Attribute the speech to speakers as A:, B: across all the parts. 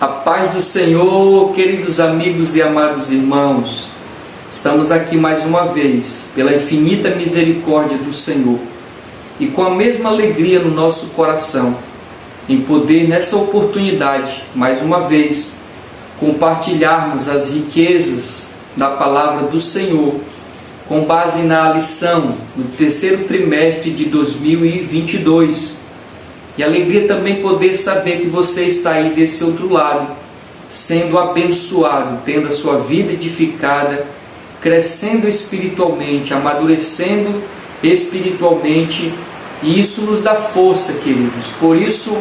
A: A paz do Senhor, queridos amigos e amados irmãos. Estamos aqui mais uma vez, pela infinita misericórdia do Senhor, e com a mesma alegria no nosso coração, em poder nessa oportunidade, mais uma vez, compartilharmos as riquezas da palavra do Senhor, com base na lição do terceiro trimestre de 2022. E alegria também poder saber que você está aí desse outro lado, sendo abençoado, tendo a sua vida edificada, crescendo espiritualmente, amadurecendo espiritualmente, e isso nos dá força, queridos. Por isso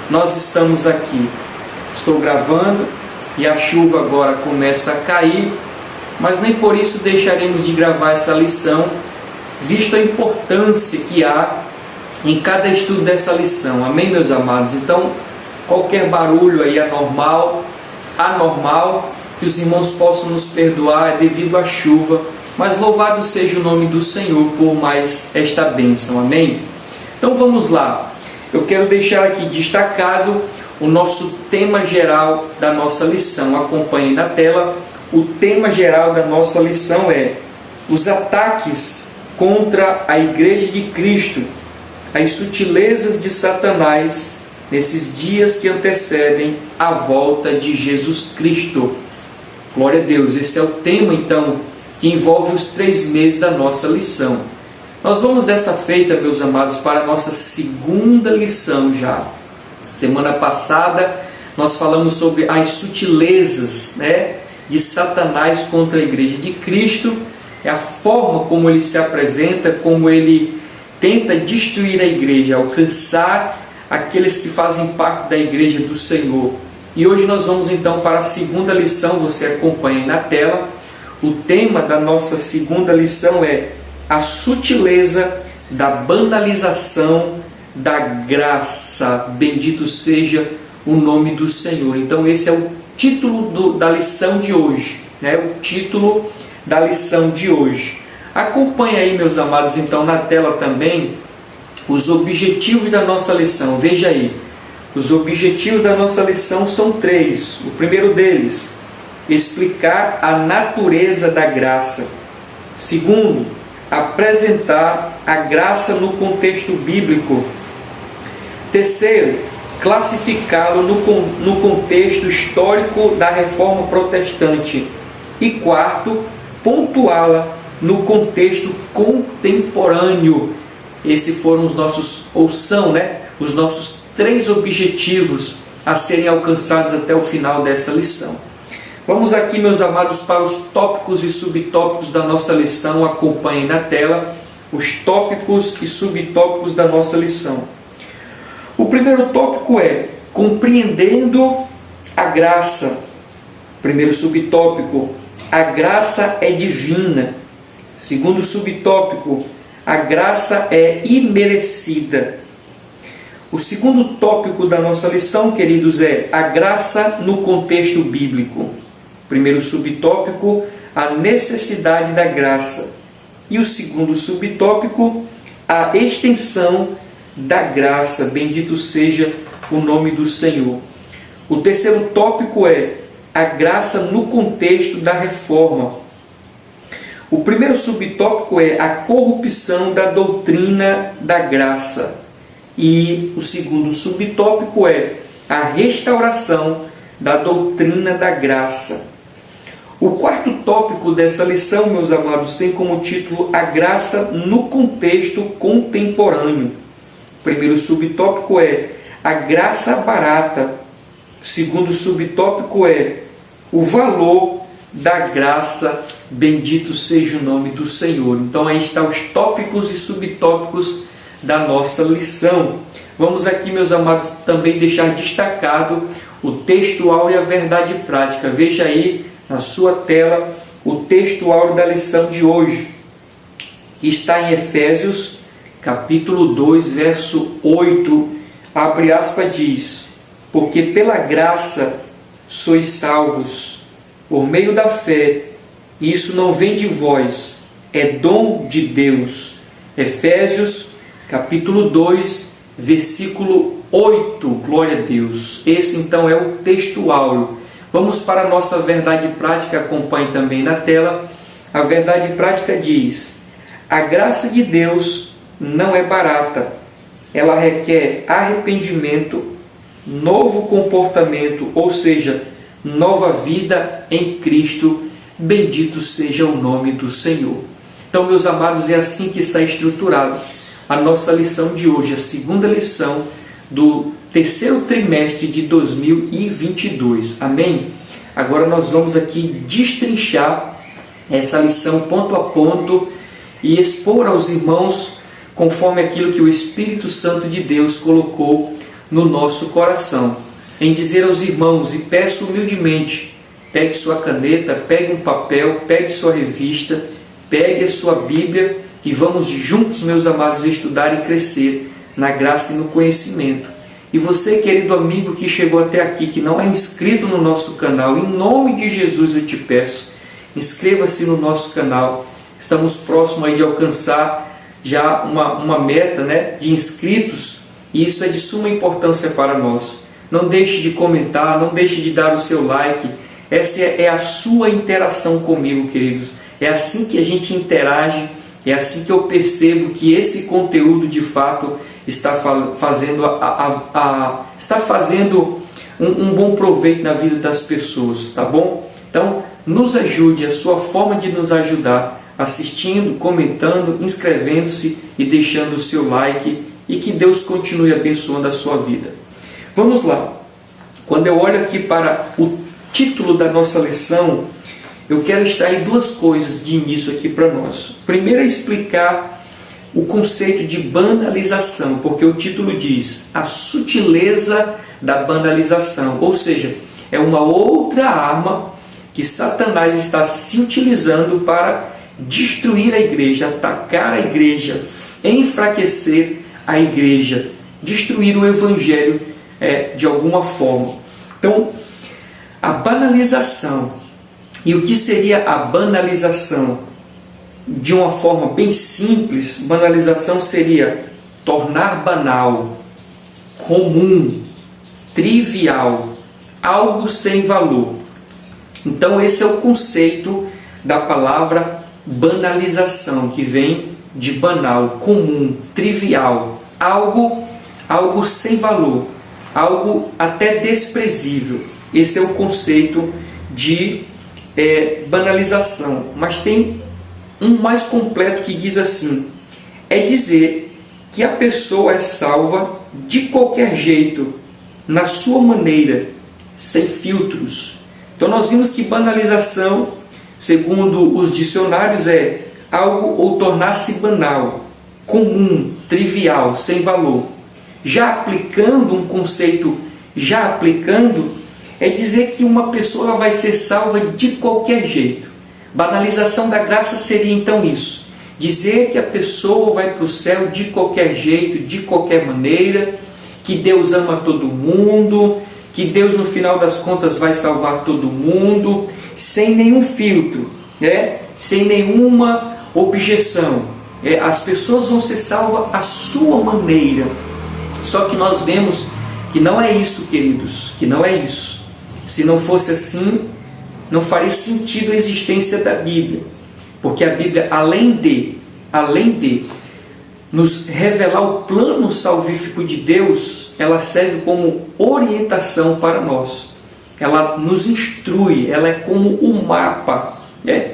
A: nós estamos aqui. Estou gravando e a chuva agora começa a cair, mas nem por isso deixaremos de gravar essa lição, visto a importância que há em cada estudo dessa lição. Amém, meus amados? Então, qualquer barulho aí anormal, que os irmãos possam nos perdoar devido à chuva, mas louvado seja o nome do Senhor por mais esta bênção. Amém? Então vamos lá. Eu quero deixar aqui destacado o nosso tema geral da nossa lição. Acompanhe na tela. O tema geral da nossa lição é os ataques contra a Igreja de Cristo, as sutilezas de Satanás nesses dias que antecedem a volta de Jesus Cristo. Glória a Deus. Esse é o tema, então, que envolve os 3 meses da nossa lição. Nós vamos dessa feita, meus amados, para a nossa segunda lição já. Semana passada nós falamos sobre as sutilezas, de Satanás contra a Igreja de Cristo, é a forma como ele se apresenta, como ele tenta destruir a igreja, alcançar aqueles que fazem parte da igreja do Senhor. E hoje nós vamos então para a segunda lição, você acompanha aí na tela. O tema da nossa segunda lição é a sutileza da banalização da graça. Bendito seja o nome do Senhor. Então esse é o título da lição de hoje, o título da lição de hoje. Acompanhe aí, meus amados, então na tela também os objetivos da nossa lição. Veja aí, os objetivos da nossa lição são 3. O primeiro deles, explicar a natureza da graça. Segundo, apresentar a graça no contexto bíblico. Terceiro, classificá-lo no contexto histórico da Reforma Protestante. E quarto, pontuá-la no contexto contemporâneo. Esses foram os nossos, ou são, os nossos 3 objetivos a serem alcançados até o final dessa lição. Vamos aqui, meus amados, para os tópicos e subtópicos da nossa lição. Acompanhem na tela os tópicos e subtópicos da nossa lição. O primeiro tópico é compreendendo a graça. Primeiro subtópico, a graça é divina. Segundo subtópico, a graça é imerecida. O segundo tópico da nossa lição, queridos, é a graça no contexto bíblico. Primeiro subtópico, a necessidade da graça. E o segundo subtópico, a extensão da graça. Bendito seja o nome do Senhor. O terceiro tópico é a graça no contexto da reforma. O primeiro subtópico é a corrupção da doutrina da graça. E o segundo subtópico é a restauração da doutrina da graça. O quarto tópico dessa lição, meus amados, tem como título a graça no contexto contemporâneo. O primeiro subtópico é a graça barata. O segundo subtópico é o valor da graça. Bendito seja o nome do Senhor. Então aí estão os tópicos e subtópicos da nossa lição. Vamos aqui, meus amados, também deixar destacado o texto áureo e a verdade prática. Veja aí na sua tela o texto áureo da lição de hoje, que está em Efésios, capítulo 2, verso 8. Abre aspas, diz: porque pela graça sois salvos, por meio da fé, e isso não vem de vós, é dom de Deus. Efésios, capítulo 2, versículo 8, glória a Deus. Esse então é o texto áureo. Vamos para a nossa verdade prática, acompanhe também na tela. A verdade prática diz: a graça de Deus não é barata, ela requer arrependimento, novo comportamento, ou seja, nova vida em Cristo. Bendito seja o nome do Senhor. Então, meus amados, é assim que está estruturado a nossa lição de hoje, a segunda lição do terceiro trimestre de 2022. Amém? Agora nós vamos aqui destrinchar essa lição ponto a ponto e expor aos irmãos conforme aquilo que o Espírito Santo de Deus colocou no nosso coração. Em dizer aos irmãos, e peço humildemente, pegue sua caneta, pegue um papel, pegue sua revista, pegue a sua Bíblia e vamos juntos, meus amados, estudar e crescer na graça e no conhecimento. E você, querido amigo que chegou até aqui, que não é inscrito no nosso canal, em nome de Jesus eu te peço, inscreva-se no nosso canal. Estamos próximos aí de alcançar já uma meta, de inscritos, e isso é de suma importância para nós. Não deixe de comentar, não deixe de dar o seu like. Essa é a sua interação comigo, queridos. É assim que a gente interage, é assim que eu percebo que esse conteúdo de fato está fazendo um bom proveito na vida das pessoas, tá bom? Então, nos ajude, a sua forma de nos ajudar, assistindo, comentando, inscrevendo-se e deixando o seu like, e que Deus continue abençoando a sua vida. Vamos lá. Quando eu olho aqui para o título da nossa lição, eu quero extrair duas coisas de início aqui para nós. Primeiro é explicar o conceito de banalização, porque o título diz a sutileza da banalização, ou seja, é uma outra arma que Satanás está se utilizando para destruir a igreja, atacar a igreja, enfraquecer a igreja, destruir o evangelho de alguma forma. Então, a banalização. E o que seria a banalização? De uma forma bem simples, banalização seria tornar banal, comum, trivial, algo sem valor. Então esse é o conceito da palavra banalização, que vem de banal, comum, trivial, algo sem valor, algo até desprezível. Esse é o conceito de banalização. Mas tem um mais completo que diz assim: é dizer que a pessoa é salva de qualquer jeito, na sua maneira, sem filtros. Então nós vimos que banalização, segundo os dicionários, é algo ou tornar-se banal, comum, trivial, sem valor. Já aplicando um conceito, é dizer que uma pessoa vai ser salva de qualquer jeito. Banalização da graça seria então isso: dizer que a pessoa vai para o céu de qualquer jeito, de qualquer maneira, que Deus ama todo mundo, que Deus no final das contas vai salvar todo mundo, sem nenhum filtro, sem nenhuma objeção. As pessoas vão ser salvas à sua maneira. Só que nós vemos que não é isso, queridos, que não é isso. Se não fosse assim, não faria sentido a existência da Bíblia. Porque a Bíblia, além de nos revelar o plano salvífico de Deus, ela serve como orientação para nós. Ela nos instrui, ela é como um mapa.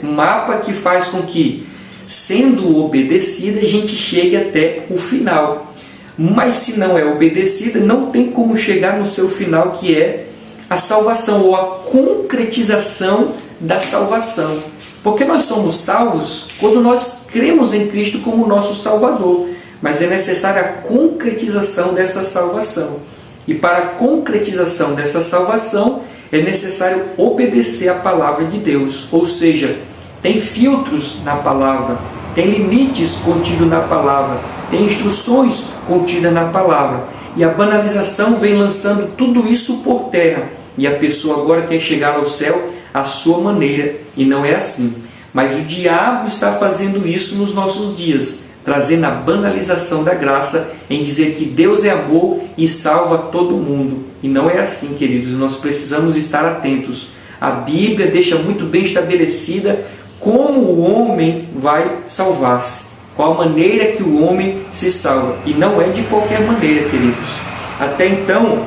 A: Um mapa que faz com que, sendo obedecida, a gente chegue até o final. Mas se não é obedecida, não tem como chegar no seu final, que é a salvação, ou a concretização da salvação. Porque nós somos salvos quando nós cremos em Cristo como nosso Salvador. Mas é necessária a concretização dessa salvação. E para a concretização dessa salvação, é necessário obedecer à palavra de Deus. Ou seja, tem filtros na palavra, tem limites contidos na palavra, tem instruções contidas na palavra. E a banalização vem lançando tudo isso por terra. E a pessoa agora quer chegar ao céu à sua maneira. E não é assim. Mas o diabo está fazendo isso nos nossos dias. trazendo a banalização da graça em dizer que Deus é amor e salva todo mundo. E não é assim, queridos, nós precisamos estar atentos. A Bíblia deixa muito bem estabelecida como o homem vai salvar-se, qual a maneira que o homem se salva. E não é de qualquer maneira, queridos. Até então,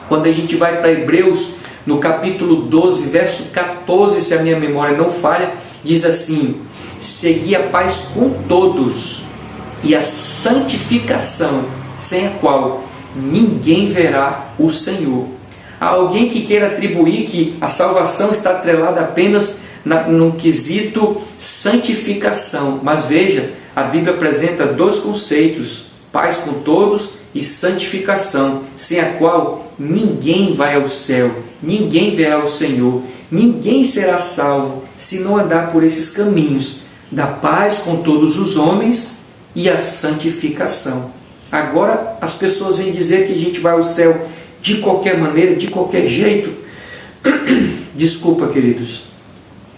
A: quando a gente vai para Hebreus, no capítulo 12, verso 14, se a minha memória não falha, diz assim: segui a paz com todos e a santificação, sem a qual ninguém verá o Senhor. Há alguém que queira atribuir que a salvação está atrelada apenas no quesito santificação. Mas veja, a Bíblia apresenta dois conceitos: paz com todos e santificação, sem a qual ninguém vai ao céu, ninguém verá o Senhor, ninguém será salvo se não andar por esses caminhos da paz com todos os homens e a santificação. Agora as pessoas vêm dizer que a gente vai ao céu de qualquer maneira, de qualquer jeito. Desculpa, queridos,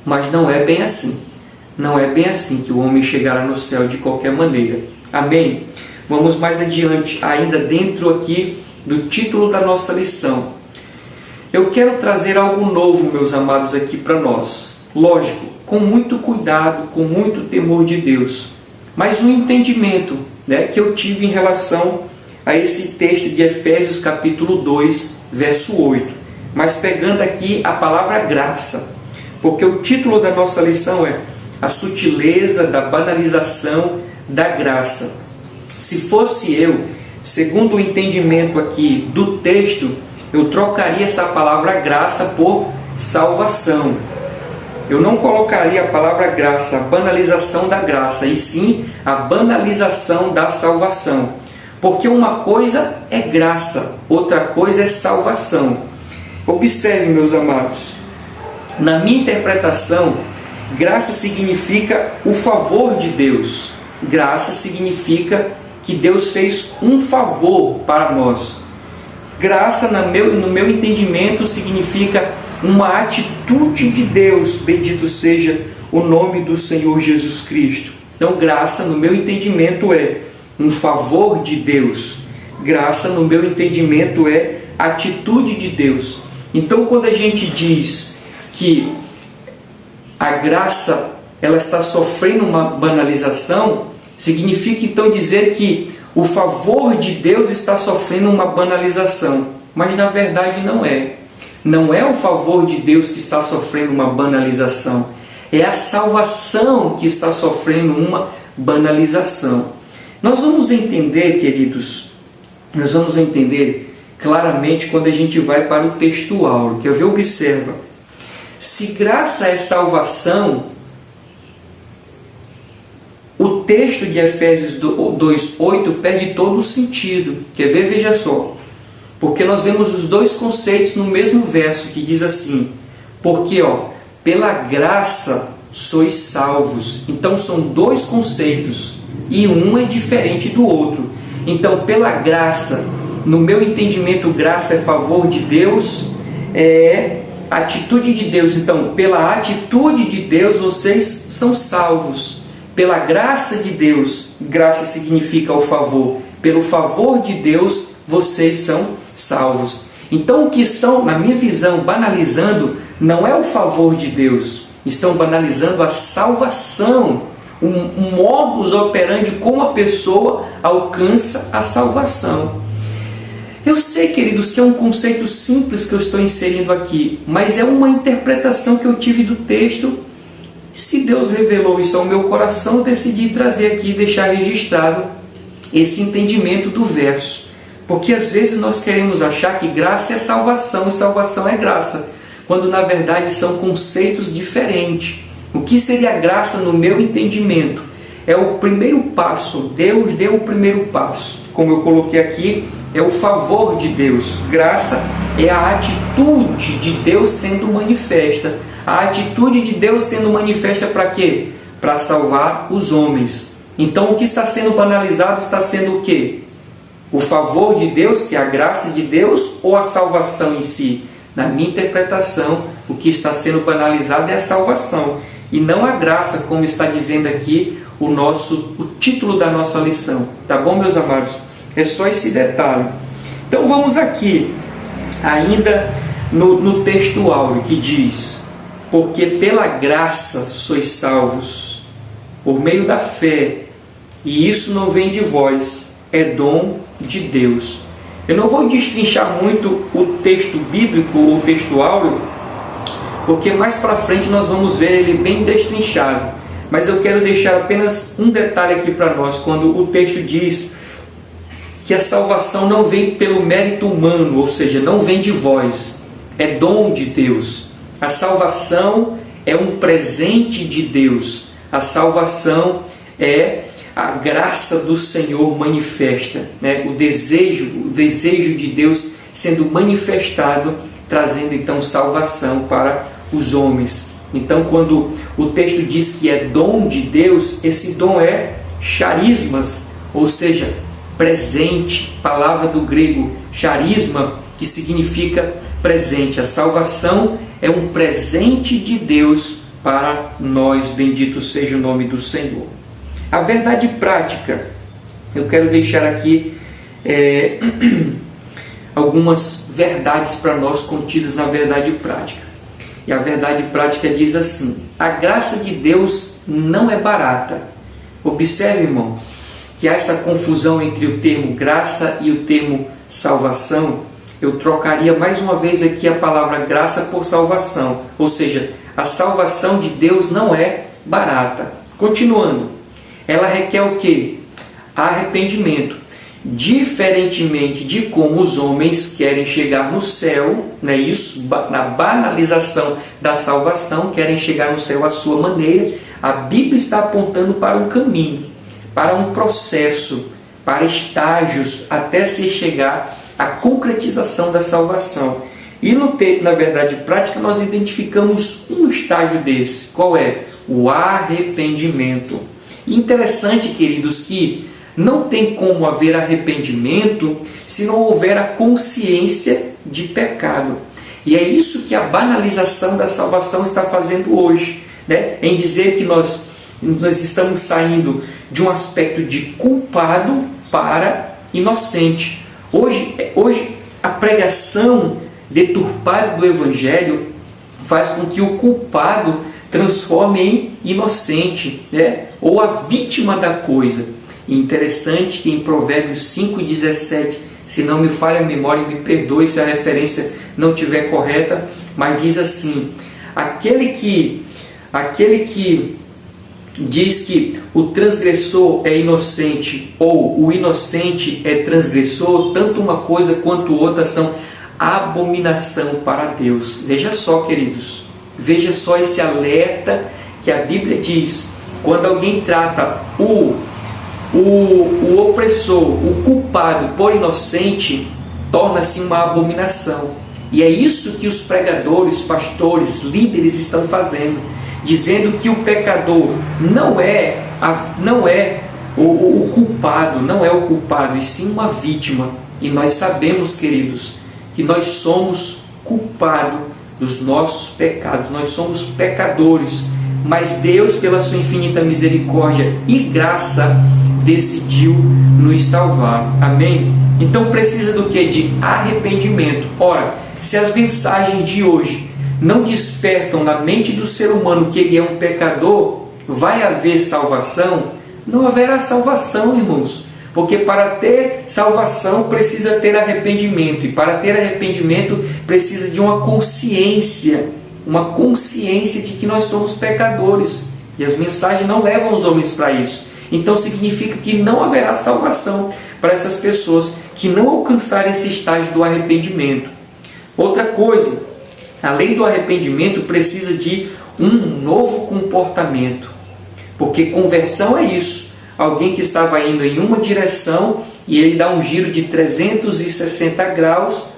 A: mas não é bem assim. Não é bem assim que o homem chegará no céu de qualquer maneira. Amém? Vamos mais adiante, ainda dentro aqui do título da nossa lição. Eu quero trazer algo novo, meus amados, aqui para nós. Lógico, com muito cuidado, com muito temor de Deus. Mas um entendimento, que eu tive em relação a esse texto de Efésios capítulo 2, verso 8. Mas pegando aqui a palavra graça. Porque o título da nossa lição é a sutileza da banalização da graça. Se fosse eu, segundo o entendimento aqui do texto, eu trocaria essa palavra graça por salvação. Eu não colocaria a palavra graça, a banalização da graça, e sim a banalização da salvação. Porque uma coisa é graça, outra coisa é salvação. Observe, meus amados, na minha interpretação, graça significa o favor de Deus. Graça significa que Deus fez um favor para nós. Graça, no meu entendimento, significa uma atitude de Deus, bendito seja o nome do Senhor Jesus Cristo. Então, graça, no meu entendimento, é um favor de Deus. Graça, no meu entendimento, é atitude de Deus. Então, quando a gente diz que a graça ela está sofrendo uma banalização, significa então dizer que o favor de Deus está sofrendo uma banalização. Mas na verdade não é. Não é o favor de Deus que está sofrendo uma banalização. É a salvação que está sofrendo uma banalização. Nós vamos entender, queridos, nós vamos entender claramente quando a gente vai para o texto áureo, que eu observa. Se graça é salvação, o texto de Efésios 2:8 perde todo o sentido. Quer ver? Veja só. Porque nós vemos os dois conceitos no mesmo verso, que diz assim: porque, pela graça sois salvos. Então são dois conceitos, e um é diferente do outro. Então, pela graça, no meu entendimento, graça é favor de Deus, é atitude de Deus. Então, pela atitude de Deus, vocês são salvos. Pela graça de Deus, graça significa o favor. Pelo favor de Deus, vocês são salvos. Então, o que estão, na minha visão, banalizando não é o favor de Deus. Estão banalizando a salvação, um modus operandi como a pessoa alcança a salvação. Eu sei, queridos, que é um conceito simples que eu estou inserindo aqui, mas é uma interpretação que eu tive do texto. Se Deus revelou isso ao meu coração, eu decidi trazer aqui e deixar registrado esse entendimento do verso. Porque às vezes nós queremos achar que graça é salvação e salvação é graça, quando na verdade são conceitos diferentes. O que seria graça no meu entendimento? É o primeiro passo. Deus deu o primeiro passo. Como eu coloquei aqui, é o favor de Deus. Graça é a atitude de Deus sendo manifesta. A atitude de Deus sendo manifesta para quê? Para salvar os homens. Então o que está sendo banalizado está sendo o quê? O favor de Deus, que é a graça de Deus, ou a salvação em si? Na minha interpretação, o que está sendo banalizado é a salvação, e não a graça, como está dizendo aqui o título da nossa lição. Tá bom, meus amados? É só esse detalhe. Então vamos aqui, ainda no texto áureo, que diz: porque pela graça sois salvos, por meio da fé, e isso não vem de vós, é dom de Deus. Eu não vou destrinchar muito o texto bíblico ou o texto áureo, porque mais para frente nós vamos ver ele bem destrinchado. Mas eu quero deixar apenas um detalhe aqui para nós, quando o texto diz que a salvação não vem pelo mérito humano, ou seja, não vem de vós, é dom de Deus. A salvação é um presente de Deus. A salvação é a graça do Senhor manifesta, né? O desejo de Deus sendo manifestado, trazendo então salvação para os homens. Então, quando o texto diz que é dom de Deus, esse dom é charismas, ou seja, presente, palavra do grego charisma, que significa presente. A salvação é um presente de Deus para nós, bendito seja o nome do Senhor. A verdade prática, eu quero deixar aqui algumas verdades para nós contidas na verdade prática. E a verdade prática diz assim: a graça de Deus não é barata. Observe, irmão, que há essa confusão entre o termo graça e o termo salvação. Eu trocaria mais uma vez aqui a palavra graça por salvação. Ou seja, a salvação de Deus não é barata. Continuando, ela requer o quê? Arrependimento. Diferentemente de como os homens querem chegar no céu, né, isso, na banalização da salvação, querem chegar no céu à sua maneira, a Bíblia está apontando para um caminho, para um processo, para estágios, até se chegar à concretização da salvação. E na verdade prática nós identificamos um estágio desse. Qual é? O arrependimento. E interessante, queridos, que não tem como haver arrependimento se não houver a consciência de pecado. E é isso que a banalização da salvação está fazendo hoje, né? Em dizer que nós estamos saindo de um aspecto de culpado para inocente. Hoje a pregação deturpada do Evangelho faz com que o culpado transforme em inocente, né? Ou a vítima da coisa. E interessante que em Provérbios 5,17, se não me falha a memória, me perdoe se a referência não estiver correta, mas diz assim: aquele que diz que o transgressor é inocente ou o inocente é transgressor, tanto uma coisa quanto outra são abominação para Deus. Veja só, queridos, veja só esse alerta que a Bíblia diz. Quando alguém trata o opressor, o culpado por inocente, torna-se uma abominação. E é isso que os pregadores, pastores, líderes estão fazendo, dizendo que o pecador não é o culpado, não é o culpado, e sim uma vítima. E nós sabemos, queridos, que nós somos culpados dos nossos pecados, nós somos pecadores, mas Deus, pela sua infinita misericórdia e graça, decidiu nos salvar. Amém? Então precisa do que? De arrependimento. Ora, se as mensagens de hoje não despertam na mente do ser humano que ele é um pecador, vai haver salvação? Não haverá salvação, irmãos. Porque para ter salvação precisa ter arrependimento. E para ter arrependimento precisa de uma consciência de que nós somos pecadores. E as mensagens não levam os homens para isso. Então significa que não haverá salvação para essas pessoas que não alcançarem esse estágio do arrependimento. Outra coisa, além do arrependimento, precisa de um novo comportamento. Porque conversão é isso. Alguém que estava indo em uma direção e ele dá um giro de 360 graus,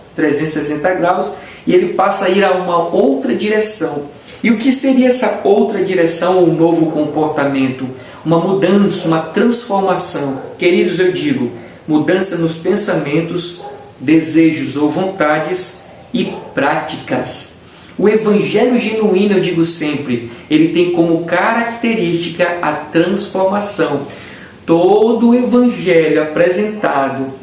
A: e ele passa a ir a uma outra direção. E o que seria essa outra direção ou um novo comportamento? Uma mudança, uma transformação. Queridos, eu digo, mudança nos pensamentos, desejos ou vontades e práticas. O evangelho genuíno, eu digo sempre, ele tem como característica a transformação. Todo evangelho apresentado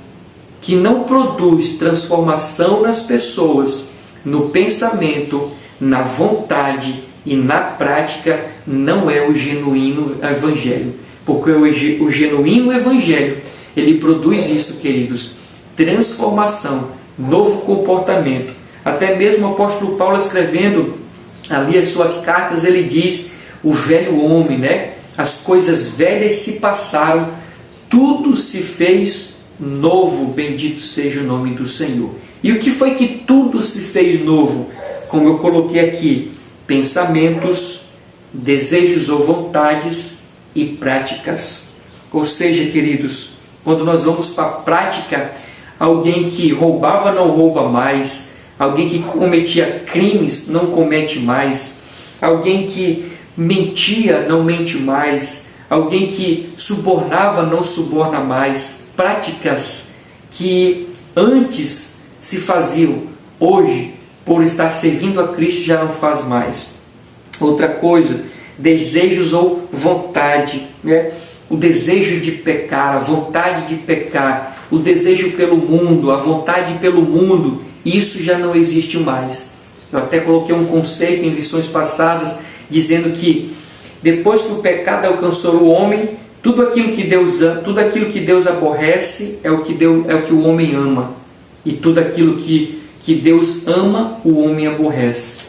A: que não produz transformação nas pessoas, no pensamento, na vontade e na prática, não é o genuíno evangelho. Porque o genuíno evangelho, ele produz isso, queridos, transformação, novo comportamento. Até mesmo o apóstolo Paulo, escrevendo ali as suas cartas, ele diz, o velho homem, né? As coisas velhas se passaram, tudo se fez novo, bendito seja o nome do Senhor. E o que foi que tudo se fez novo? Como eu coloquei aqui, pensamentos, desejos ou vontades e práticas. Ou seja, queridos, quando nós vamos para a prática, alguém que roubava não rouba mais, alguém que cometia crimes não comete mais, alguém que mentia não mente mais, alguém que subornava não suborna mais. Práticas que antes se faziam, hoje, por estar servindo a Cristo, já não faz mais. Outra coisa, desejos ou vontade, né? O desejo de pecar, a vontade de pecar, o desejo pelo mundo, a vontade pelo mundo, isso já não existe mais. Eu até coloquei um conceito em lições passadas, dizendo que depois que o pecado alcançou o homem, tudo aquilo que Deus aborrece é o que o homem ama. E tudo aquilo que Deus ama, o homem aborrece.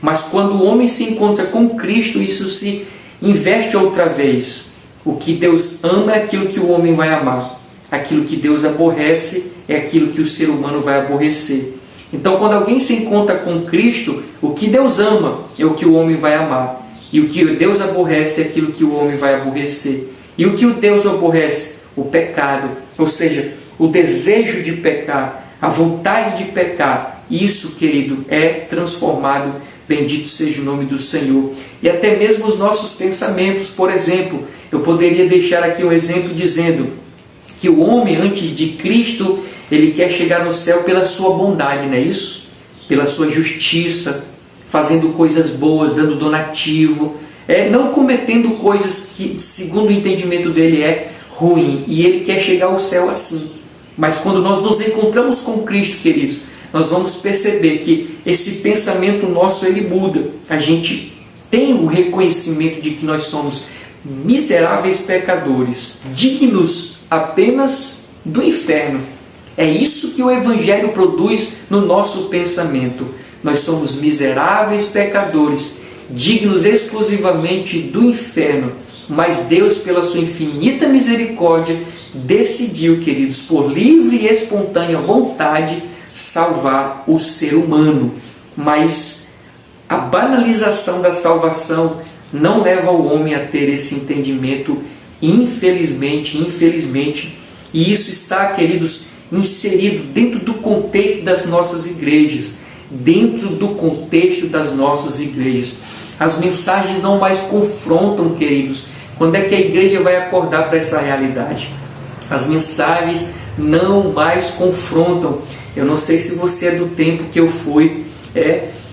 A: Mas quando o homem se encontra com Cristo, isso se inverte outra vez. O que Deus ama é aquilo que o homem vai amar. Aquilo que Deus aborrece é aquilo que o ser humano vai aborrecer. Então, quando alguém se encontra com Cristo, o que Deus ama é o que o homem vai amar. E o que Deus aborrece é aquilo que o homem vai aborrecer. E o que o Deus aborrece? O pecado. Ou seja, o desejo de pecar, a vontade de pecar. Isso, querido, é transformado. Bendito seja o nome do Senhor. E até mesmo os nossos pensamentos. Por exemplo, eu poderia deixar aqui um exemplo dizendo que o homem, antes de Cristo, ele quer chegar no céu pela sua bondade, não é isso? Pela sua justiça, fazendo coisas boas, dando donativo, não cometendo coisas que, segundo o entendimento dele, é ruim. E ele quer chegar ao céu assim. Mas quando nós nos encontramos com Cristo, queridos, nós vamos perceber que esse pensamento nosso, ele muda. A gente tem o reconhecimento de que nós somos miseráveis pecadores, dignos apenas do inferno. É isso que o Evangelho produz no nosso pensamento. Nós somos miseráveis pecadores, dignos exclusivamente do inferno. Mas Deus, pela sua infinita misericórdia, decidiu, queridos, por livre e espontânea vontade, salvar o ser humano. Mas a banalização da salvação não leva o homem a ter esse entendimento, infelizmente. E isso está, queridos, inserido dentro do contexto das nossas igrejas. As mensagens não mais confrontam, queridos. Quando é que a igreja vai acordar para essa realidade? As mensagens não mais confrontam. Eu não sei se você é do tempo que eu fui,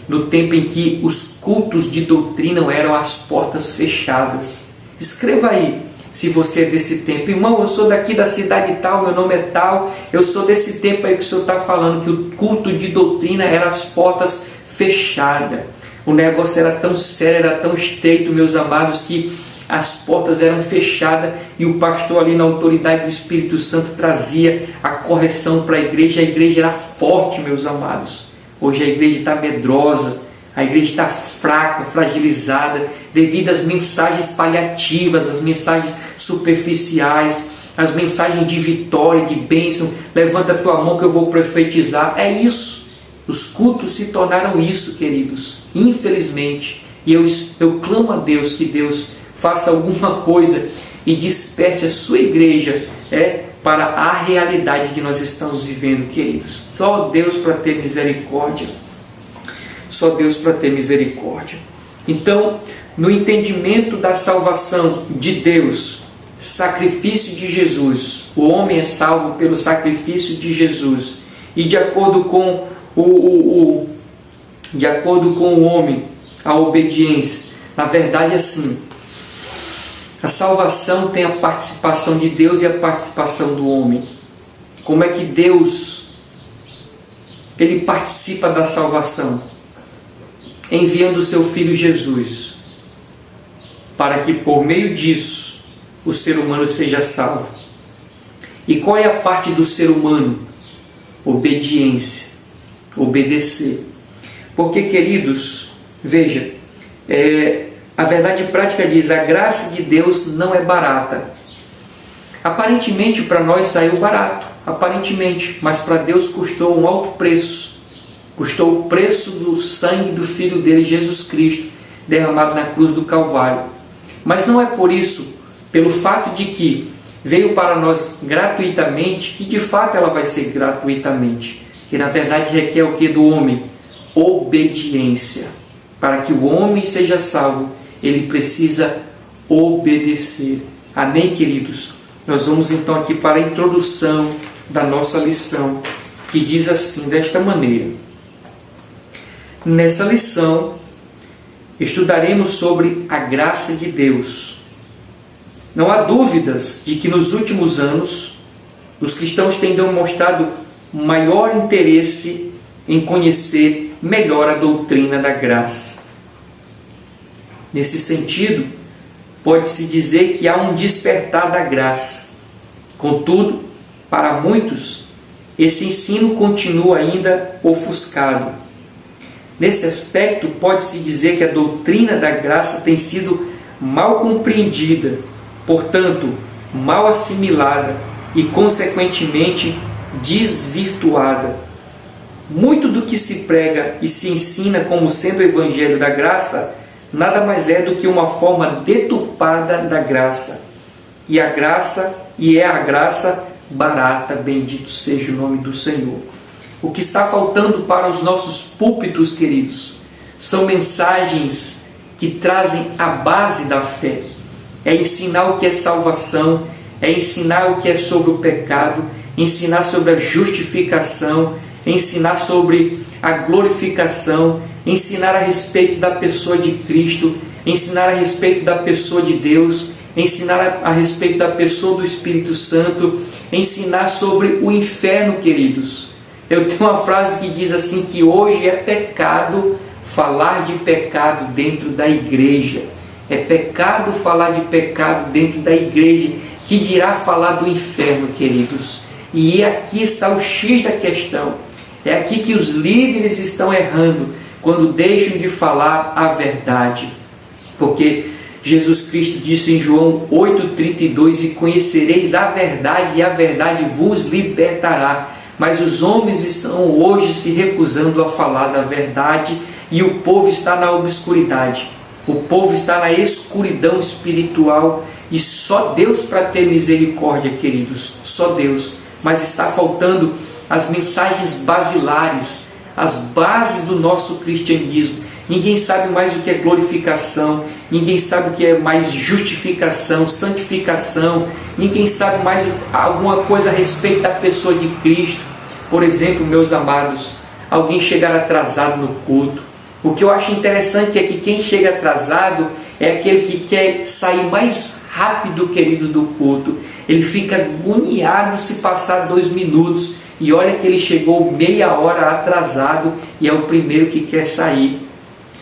A: no tempo em que os cultos de doutrina eram às portas fechadas. Escreva aí, se você é desse tempo. Irmão, eu sou daqui da cidade tal, meu nome é tal, eu sou desse tempo aí que o senhor está falando, que o culto de doutrina era às portas fechadas. O negócio era tão sério, era tão estreito, meus amados, que as portas eram fechadas e o pastor ali na autoridade do Espírito Santo trazia a correção para a igreja era forte, meus amados. Hoje a igreja está medrosa, a igreja está fraca, fragilizada, devido às mensagens paliativas, às mensagens superficiais, às mensagens de vitória, de bênção. Levanta a tua mão que eu vou profetizar. É isso. Os cultos se tornaram isso, queridos. Infelizmente. E eu clamo a Deus que Deus faça alguma coisa e desperte a sua igreja para a realidade que nós estamos vivendo, queridos. Só Deus para ter misericórdia. Só Deus para ter misericórdia. Então, no entendimento da salvação de Deus, sacrifício de Jesus, o homem é salvo pelo sacrifício de Jesus. E de acordo com o de acordo com o homem, a obediência. Na verdade, é assim. A salvação tem a participação de Deus e a participação do homem. Como é que Deus ele participa da salvação? Enviando o seu Filho Jesus, para que por meio disso o ser humano seja salvo. E qual é a parte do ser humano? Obediência, obedecer. Porque, queridos, veja, a verdade prática diz: a graça de Deus não é barata. Aparentemente para nós saiu barato, aparentemente, mas para Deus custou um alto preço. Custou o preço do sangue do Filho dele, Jesus Cristo, derramado na cruz do Calvário. Mas não é por isso, pelo fato de que veio para nós gratuitamente, que de fato ela vai ser gratuitamente. Que na verdade requer o que do homem? Obediência. Para que o homem seja salvo, ele precisa obedecer. Amém, queridos? Nós vamos então aqui para a introdução da nossa lição, que diz assim, desta maneira. Nessa lição, estudaremos sobre a graça de Deus. Não há dúvidas de que nos últimos anos, os cristãos têm demonstrado maior interesse em conhecer melhor a doutrina da graça. Nesse sentido, pode-se dizer que há um despertar da graça. Contudo, para muitos, esse ensino continua ainda ofuscado. Nesse aspecto, pode-se dizer que a doutrina da graça tem sido mal compreendida, portanto, mal assimilada e, consequentemente, desvirtuada. Muito do que se prega e se ensina como sendo o Evangelho da graça nada mais é do que uma forma deturpada da graça. E é a graça barata, bendito seja o nome do Senhor. O que está faltando para os nossos púlpitos, queridos, são mensagens que trazem a base da fé. É ensinar o que é salvação, é ensinar o que é sobre o pecado, ensinar sobre a justificação, ensinar sobre a glorificação, ensinar a respeito da pessoa de Cristo, ensinar a respeito da pessoa de Deus, ensinar a respeito da pessoa do Espírito Santo, ensinar sobre o inferno, queridos. Eu tenho uma frase que diz assim, que hoje é pecado falar de pecado dentro da igreja. É pecado falar de pecado dentro da igreja, que dirá falar do inferno, queridos. E aqui está o X da questão. É aqui que os líderes estão errando, quando deixam de falar a verdade. Porque Jesus Cristo disse em João 8,32, e conhecereis a verdade, e a verdade vos libertará. Mas os homens estão hoje se recusando a falar da verdade, e o povo está na obscuridade. O povo está na escuridão espiritual, e só Deus para ter misericórdia, queridos, só Deus. Mas está faltando as mensagens basilares, as bases do nosso cristianismo. Ninguém sabe mais o que é glorificação, ninguém sabe o que é mais justificação, santificação, ninguém sabe mais alguma coisa a respeito da pessoa de Cristo. Por exemplo, meus amados, alguém chegar atrasado no culto. O que eu acho interessante é que quem chega atrasado é aquele que quer sair mais rápido, querido, do culto. Ele fica agoniado se passar 2 minutos, e olha que ele chegou meia hora atrasado e é o primeiro que quer sair.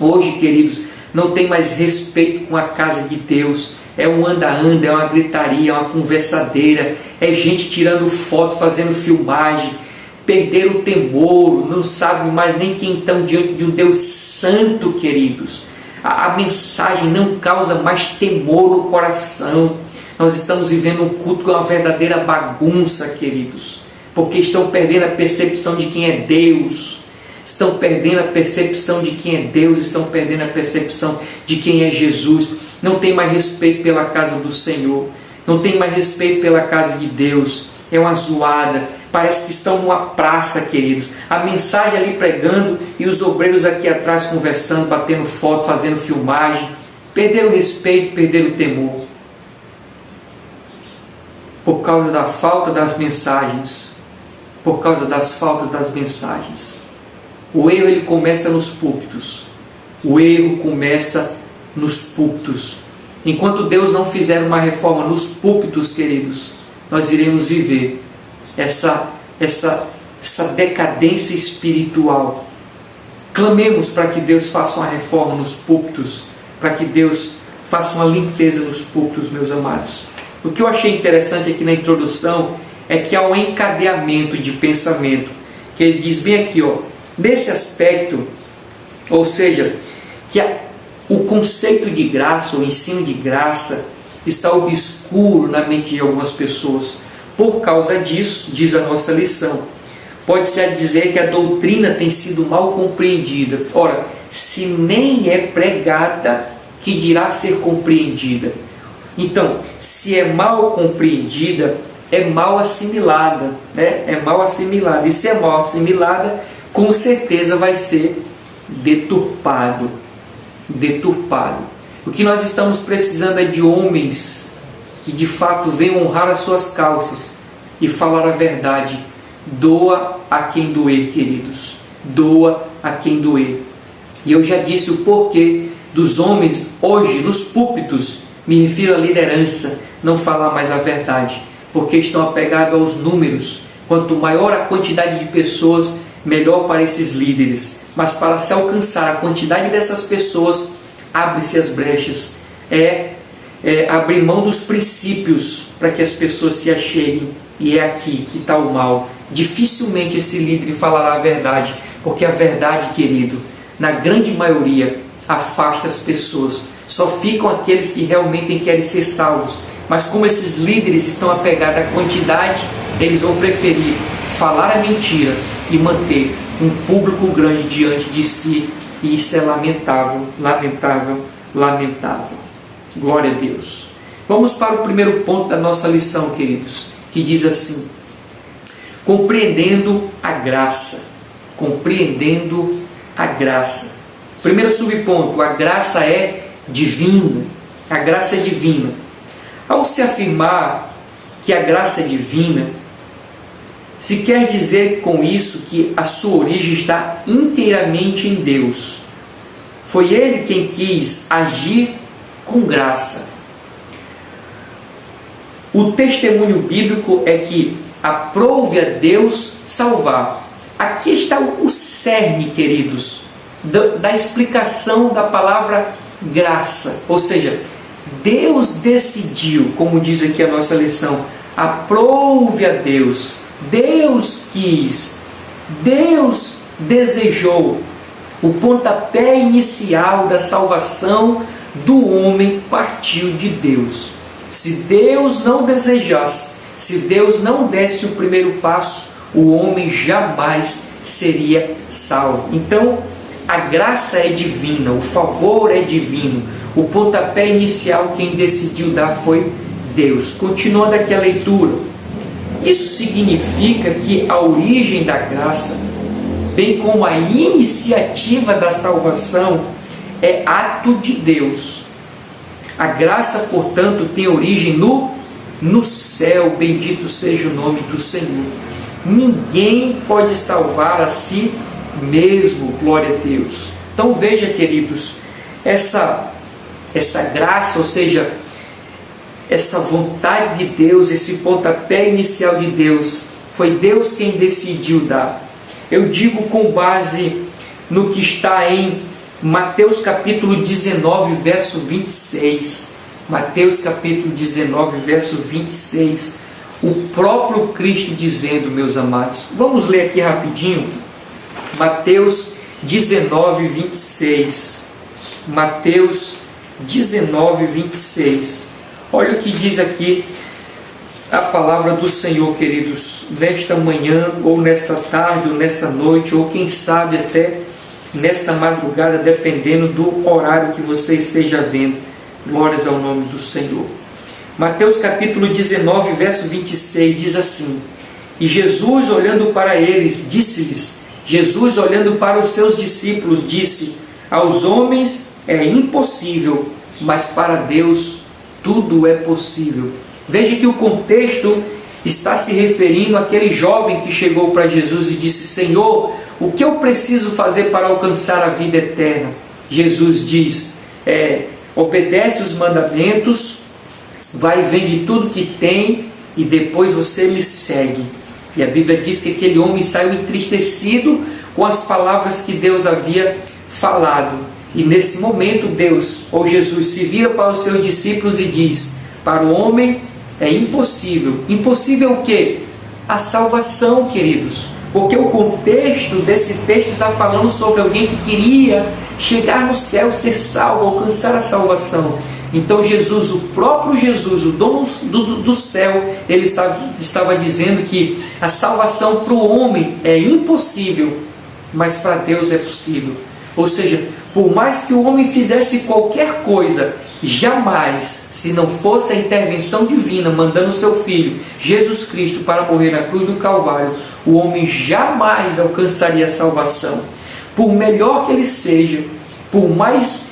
A: Hoje, queridos, não tem mais respeito com a casa de Deus. É um anda-anda, é uma gritaria, é uma conversadeira, é gente tirando foto, fazendo filmagem. Perderam o temor, não sabem mais nem quem estão diante de um Deus santo, queridos. A mensagem não causa mais temor no coração. Nós estamos vivendo um culto com uma verdadeira bagunça, queridos, porque estão perdendo a percepção de quem é Deus. Estão perdendo a percepção de quem é Deus, estão perdendo a percepção de quem é Jesus. Não tem mais respeito pela casa do Senhor, não tem mais respeito pela casa de Deus. É uma zoada, parece que estão numa praça, queridos. A mensagem ali pregando e os obreiros aqui atrás conversando, batendo foto, fazendo filmagem. Perderam o respeito, perderam o temor. Por causa da falta das mensagens. Por causa das faltas das mensagens. O erro ele começa nos púlpitos. O erro começa nos púlpitos. Enquanto Deus não fizer uma reforma nos púlpitos, queridos, nós iremos viver essa decadência espiritual. Clamemos para que Deus faça uma reforma nos púlpitos, para que Deus faça uma limpeza nos púlpitos, meus amados. O que eu achei interessante aqui na introdução é que há um encadeamento de pensamento, que ele diz bem aqui, nesse aspecto, ou seja, que o conceito de graça, o ensino de graça, está obscuro na mente de algumas pessoas. Por causa disso, diz a nossa lição, pode-se dizer que a doutrina tem sido mal compreendida. Ora, se nem é pregada, que dirá ser compreendida? Então, se é mal compreendida, é mal assimilada, né? É mal assimilada. E se é mal assimilada, com certeza vai ser deturpado. O que nós estamos precisando é de homens que de fato venham honrar as suas calças e falar a verdade. Doa a quem doer, queridos. Doa a quem doer. E eu já disse o porquê dos homens hoje nos púlpitos, me refiro à liderança, não falar mais a verdade, porque estão apegados aos números. Quanto maior a quantidade de pessoas, melhor para esses líderes. Mas para se alcançar a quantidade dessas pessoas, abre-se as brechas. Abrir mão dos princípios para que as pessoas se acheguem. E é aqui que está o mal. Dificilmente esse líder falará a verdade, porque a verdade, querido, na grande maioria, afasta as pessoas. Só ficam aqueles que realmente querem ser salvos. Mas como esses líderes estão apegados à quantidade, eles vão preferir falar a mentira e manter um público grande diante de si. E isso é lamentável, lamentável, lamentável. Glória a Deus. Vamos para o primeiro ponto da nossa lição, queridos, que diz assim: compreendendo a graça. Compreendendo a graça. Primeiro subponto: a graça é divina. A graça é divina. Ao se afirmar que a graça é divina, se quer dizer com isso que a sua origem está inteiramente em Deus. Foi Ele quem quis agir com graça. O testemunho bíblico é que aprove a Deus salvar. Aqui está o cerne, queridos, da explicação da palavra graça. Ou seja, Deus decidiu, como diz aqui a nossa lição, aprove a Deus. Deus quis, Deus desejou. O pontapé inicial da salvação do homem partiu de Deus. Se Deus não desejasse, se Deus não desse o primeiro passo, o homem jamais seria salvo. Então, a graça é divina, o favor é divino. O pontapé inicial quem decidiu dar foi Deus. Continuando aqui a leitura. Isso significa que a origem da graça, bem como a iniciativa da salvação, é ato de Deus. A graça, portanto, tem origem no céu. Bendito seja o nome do Senhor. Ninguém pode salvar a si mesmo. Glória a Deus. Então veja, queridos, essa graça, ou seja, essa vontade de Deus, esse pontapé inicial de Deus, foi Deus quem decidiu dar. Eu digo com base no que está em Mateus capítulo 19, verso 26. Mateus capítulo 19, verso 26. O próprio Cristo dizendo, meus amados. Vamos ler aqui rapidinho. Mateus 19, 26. Mateus 19, 26. Olha o que diz aqui a palavra do Senhor, queridos, nesta manhã, ou nessa tarde, ou nessa noite, ou quem sabe até nessa madrugada, dependendo do horário que você esteja vendo. Glórias ao nome do Senhor. Mateus capítulo 19, verso 26, diz assim: E Jesus, olhando para eles, disse-lhes, Jesus, olhando para os seus discípulos, disse: Aos homens é impossível, mas para Deus tudo é possível. Veja que o contexto está se referindo àquele jovem que chegou para Jesus e disse: Senhor, o que eu preciso fazer para alcançar a vida eterna? Jesus diz, obedece os mandamentos, vai e vende tudo que tem e depois você me segue. E a Bíblia diz que aquele homem saiu entristecido com as palavras que Deus havia falado. E nesse momento Deus, ou Jesus, se vira para os seus discípulos e diz, para o homem é impossível. Impossível o quê? A salvação, queridos. Porque o contexto desse texto está falando sobre alguém que queria chegar no céu, ser salvo, alcançar a salvação. Então Jesus, o próprio Jesus, o dono do céu, ele estava dizendo que a salvação para o homem é impossível, mas para Deus é possível. Ou seja, por mais que o homem fizesse qualquer coisa, jamais, se não fosse a intervenção divina, mandando seu Filho, Jesus Cristo, para morrer na cruz do Calvário, o homem jamais alcançaria a salvação. Por melhor que ele seja, por mais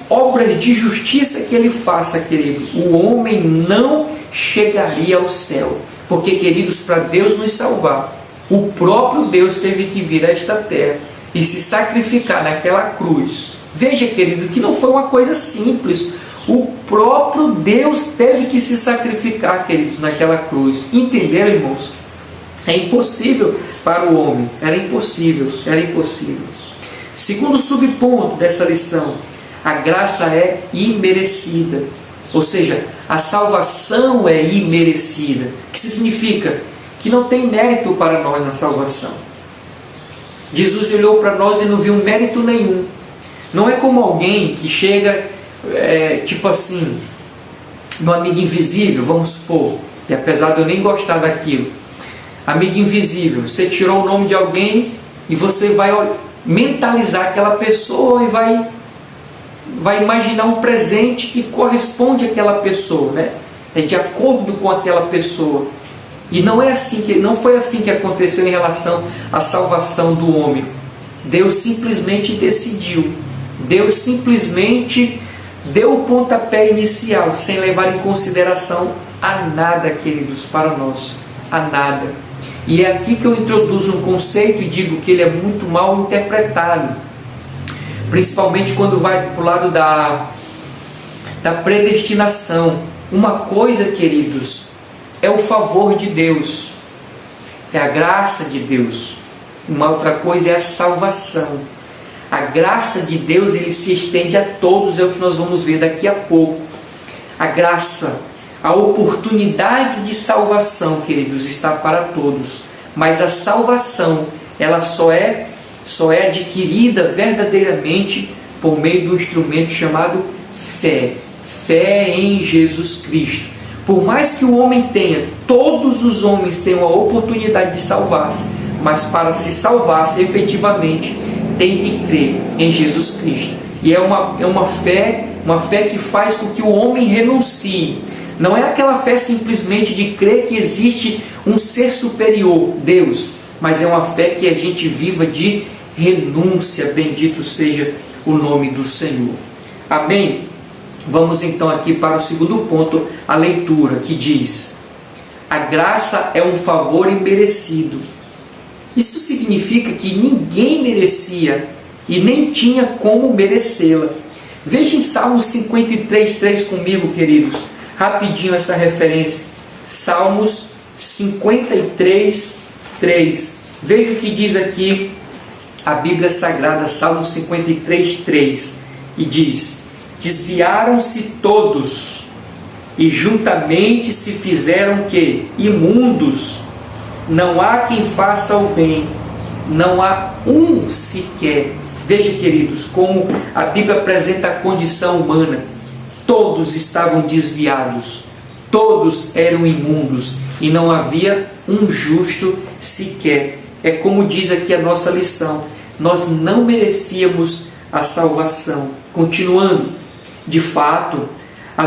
A: obras de justiça que ele faça, querido, o homem não chegaria ao céu. Porque, queridos, para Deus nos salvar, o próprio Deus teve que vir a esta terra e se sacrificar naquela cruz. Veja, querido, que não foi uma coisa simples. O próprio Deus teve que se sacrificar, queridos, naquela cruz. Entenderam, irmãos? É impossível para o homem. Era impossível. Segundo subponto dessa lição, a graça é imerecida. Ou seja, a salvação é imerecida. O que significa? Que não tem mérito para nós na salvação. Jesus olhou para nós e não viu mérito nenhum. Não é como alguém que chega, tipo assim, meu amigo invisível, vamos supor, e apesar de eu nem gostar daquilo, amigo invisível, você tirou o nome de alguém e você vai mentalizar aquela pessoa e vai imaginar um presente que corresponde àquela pessoa, né? É de acordo com aquela pessoa. E não foi assim que aconteceu em relação à salvação do homem. Deus simplesmente decidiu. Deus simplesmente deu o pontapé inicial, sem levar em consideração a nada, queridos, para nós. A nada. E é aqui que eu introduzo um conceito e digo que ele é muito mal interpretado. Principalmente quando vai para o lado da predestinação. Uma coisa, queridos, é o favor de Deus, é a graça de Deus. Uma outra coisa é a salvação. A graça de Deus, ele se estende a todos, é o que nós vamos ver daqui a pouco. A graça, a oportunidade de salvação, queridos, está para todos. Mas a salvação, ela só é adquirida verdadeiramente por meio do instrumento chamado fé. Fé em Jesus Cristo. Por mais que o homem tenha, todos os homens tenham a oportunidade de salvar-se, mas para se salvar-se efetivamente, tem que crer em Jesus Cristo. E é uma fé que faz com que o homem renuncie. Não é aquela fé simplesmente de crer que existe um ser superior, Deus, mas é uma fé que a gente viva de renúncia. Bendito seja o nome do Senhor. Amém? Vamos então aqui para o segundo ponto, a leitura, que diz: a graça é um favor imerecido. Isso significa que ninguém merecia e nem tinha como merecê-la. Veja em Salmos 53:3 comigo, queridos, rapidinho essa referência. Salmos 53:3. Veja o que diz aqui a Bíblia Sagrada, Salmos 53:3, e diz: desviaram-se todos e juntamente se fizeram que imundos. Não há quem faça o bem, não há um sequer. Veja, queridos, como a Bíblia apresenta a condição humana. Todos estavam desviados, todos eram imundos e não havia um justo sequer. É como diz aqui a nossa lição: nós não merecíamos a salvação. Continuando, de fato, a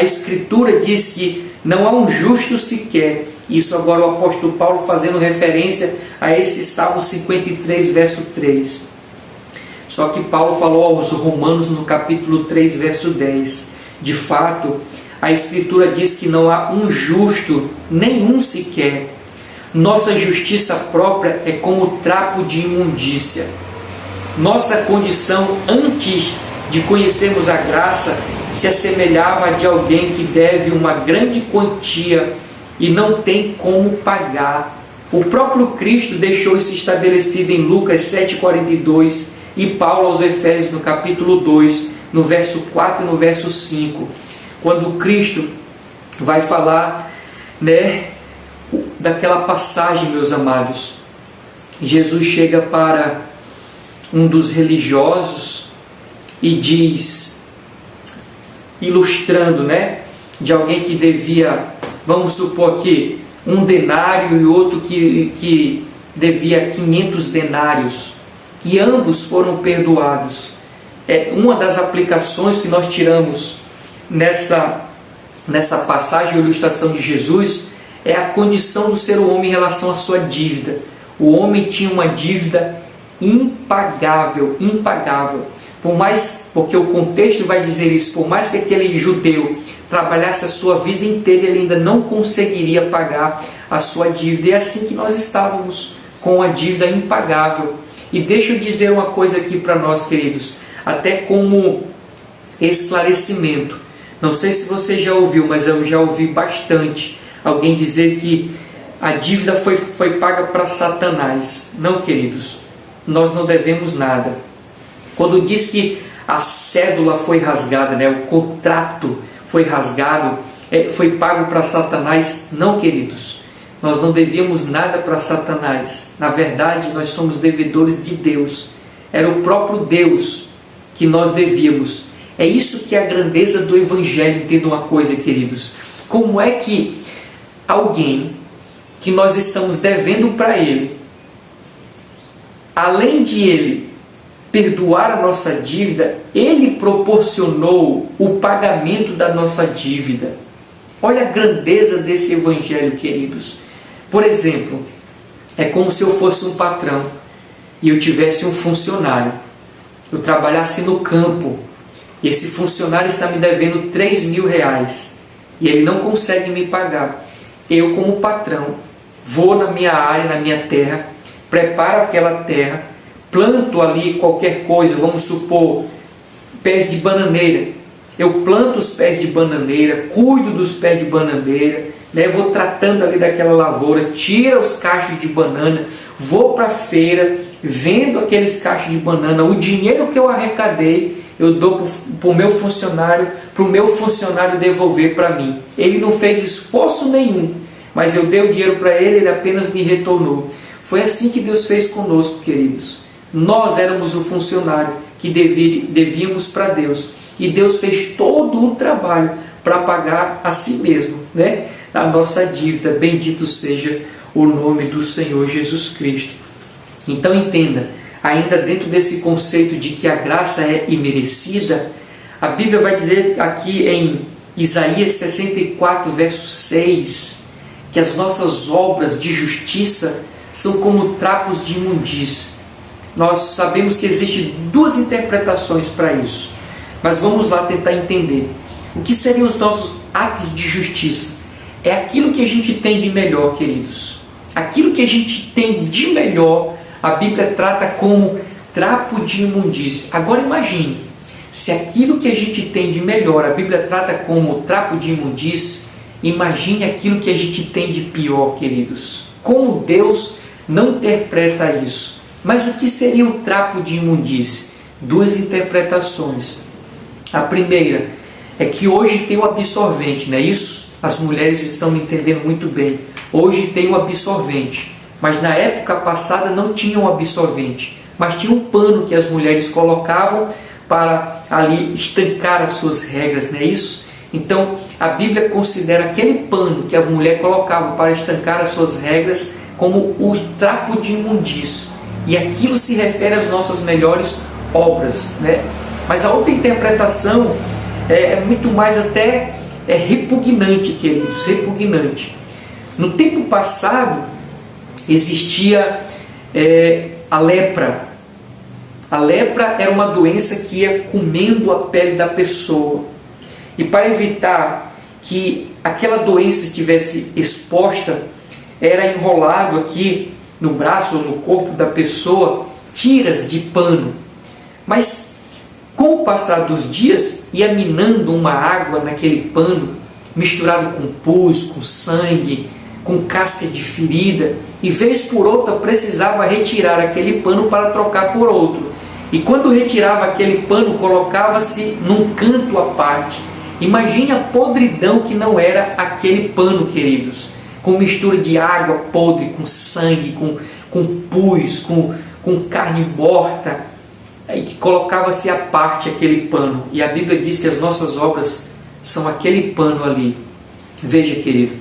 A: Escritura diz que não há um justo sequer. Isso agora o apóstolo Paulo fazendo referência a esse Salmo 53, verso 3. Só que Paulo falou aos Romanos no capítulo 3, verso 10. De fato, a Escritura diz que não há um justo, nenhum sequer. Nossa justiça própria é como trapo de imundícia. Nossa condição antes de conhecermos a graça se assemelhava a de alguém que deve uma grande quantia e não tem como pagar. O próprio Cristo deixou isso estabelecido em Lucas 7,42 e Paulo aos Efésios no capítulo 2, no verso 4 e no verso 5, quando Cristo vai falar, daquela passagem, meus amados. Jesus chega para um dos religiosos e diz, ilustrando, de alguém que devia, vamos supor aqui, um denário e outro que devia 500 denários, e ambos foram perdoados. Uma das aplicações que nós tiramos nessa passagem, ilustração de Jesus, é a condição do ser humano em relação à sua dívida. O homem tinha uma dívida impagável. Porque o contexto vai dizer isso, por mais que aquele judeu trabalhasse a sua vida inteira, ele ainda não conseguiria pagar a sua dívida. E é assim que nós estávamos, com a dívida impagável. E deixa eu dizer uma coisa aqui para nós, queridos, até como esclarecimento. Não sei se você já ouviu, mas eu já ouvi bastante alguém dizer que a dívida foi paga para Satanás. Não, queridos, nós não devemos nada. Quando diz que a cédula foi rasgada, o contrato foi rasgado, foi pago para Satanás, não, queridos. Nós não devíamos nada para Satanás. Na verdade, nós somos devedores de Deus. Era o próprio Deus que nós devíamos. É isso que é a grandeza do Evangelho. Entenda uma coisa, queridos. Como é que alguém que nós estamos devendo para ele, além de ele perdoar a nossa dívida, ele proporcionou o pagamento da nossa dívida. Olha a grandeza desse Evangelho, queridos. Por exemplo, é como se eu fosse um patrão e eu tivesse um funcionário. Eu trabalhasse no campo. Esse funcionário está me devendo 3.000 reais e ele não consegue me pagar. Eu, como patrão, vou na minha área, na minha terra, preparo aquela terra, planto ali qualquer coisa, vamos supor, pés de bananeira. Eu planto os pés de bananeira, cuido dos pés de bananeira, vou tratando ali daquela lavoura, tiro os cachos de banana, vou para a feira, vendo aqueles cachos de banana, o dinheiro que eu arrecadei, eu dou para o meu funcionário devolver para mim. Ele não fez esforço nenhum, mas eu dei o dinheiro para ele, ele apenas me retornou. Foi assim que Deus fez conosco, queridos. Nós éramos o funcionário que devíamos para Deus. E Deus fez todo o trabalho para pagar a si mesmo, a nossa dívida. Bendito seja o nome do Senhor Jesus Cristo. Então entenda, ainda dentro desse conceito de que a graça é imerecida, a Bíblia vai dizer aqui em Isaías 64, verso 6, que as nossas obras de justiça são como trapos de imundícia. Nós sabemos que existem duas interpretações para isso, mas vamos lá tentar entender. O que seriam os nossos atos de justiça? É aquilo que a gente tem de melhor, queridos. Aquilo que a gente tem de melhor, a Bíblia trata como trapo de imundícia. Agora imagine, se aquilo que a gente tem de melhor, a Bíblia trata como trapo de imundícia, imagine aquilo que a gente tem de pior, queridos. Como Deus não interpreta isso? Mas o que seria o trapo de imundícia? Duas interpretações. A primeira é que hoje tem o absorvente, não é isso? As mulheres estão me entendendo muito bem. Hoje tem o absorvente, mas na época passada não tinha um absorvente, mas tinha um pano que as mulheres colocavam para ali estancar as suas regras, não é isso? Então a Bíblia considera aquele pano que a mulher colocava para estancar as suas regras como o trapo de imundícia, e aquilo se refere às nossas melhores obras, Mas a outra interpretação é muito mais até repugnante, queridos, repugnante. No tempo passado existia a lepra. A lepra era uma doença que ia comendo a pele da pessoa. E para evitar que aquela doença estivesse exposta, era enrolado aqui no braço ou no corpo da pessoa tiras de pano. Mas com o passar dos dias ia minando uma água naquele pano, misturado com pus, com sangue, com casca de ferida, e vez por outra precisava retirar aquele pano para trocar por outro. E quando retirava aquele pano, colocava-se num canto à parte. Imagine a podridão que não era aquele pano, queridos, com mistura de água podre, com sangue, com pus, com carne morta. Aí colocava-se à parte aquele pano. E a Bíblia diz que as nossas obras são aquele pano ali. Veja, querido,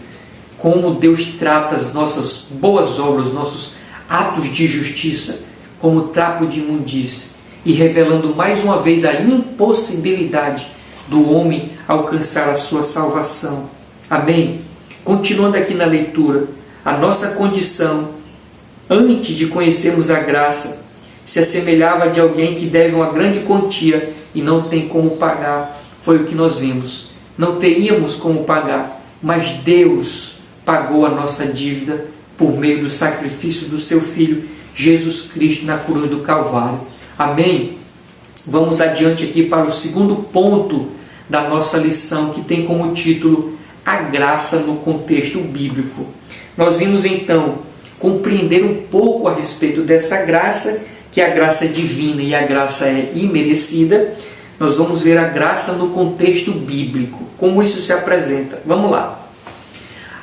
A: como Deus trata as nossas boas obras, nossos atos de justiça, como trapo de imundície, e revelando mais uma vez a impossibilidade do homem alcançar a sua salvação. Amém? Continuando aqui na leitura, a nossa condição, antes de conhecermos a graça, se assemelhava de alguém que deve uma grande quantia e não tem como pagar. Foi o que nós vimos. Não teríamos como pagar, mas Deus pagou a nossa dívida por meio do sacrifício do seu Filho, Jesus Cristo, na cruz do Calvário. Amém? Vamos adiante aqui para o segundo ponto da nossa lição, que tem como título a graça no contexto bíblico. Nós vimos então compreender um pouco a respeito dessa graça, que a graça é divina e a graça é imerecida. Nós vamos ver a graça no contexto bíblico, como isso se apresenta. Vamos lá.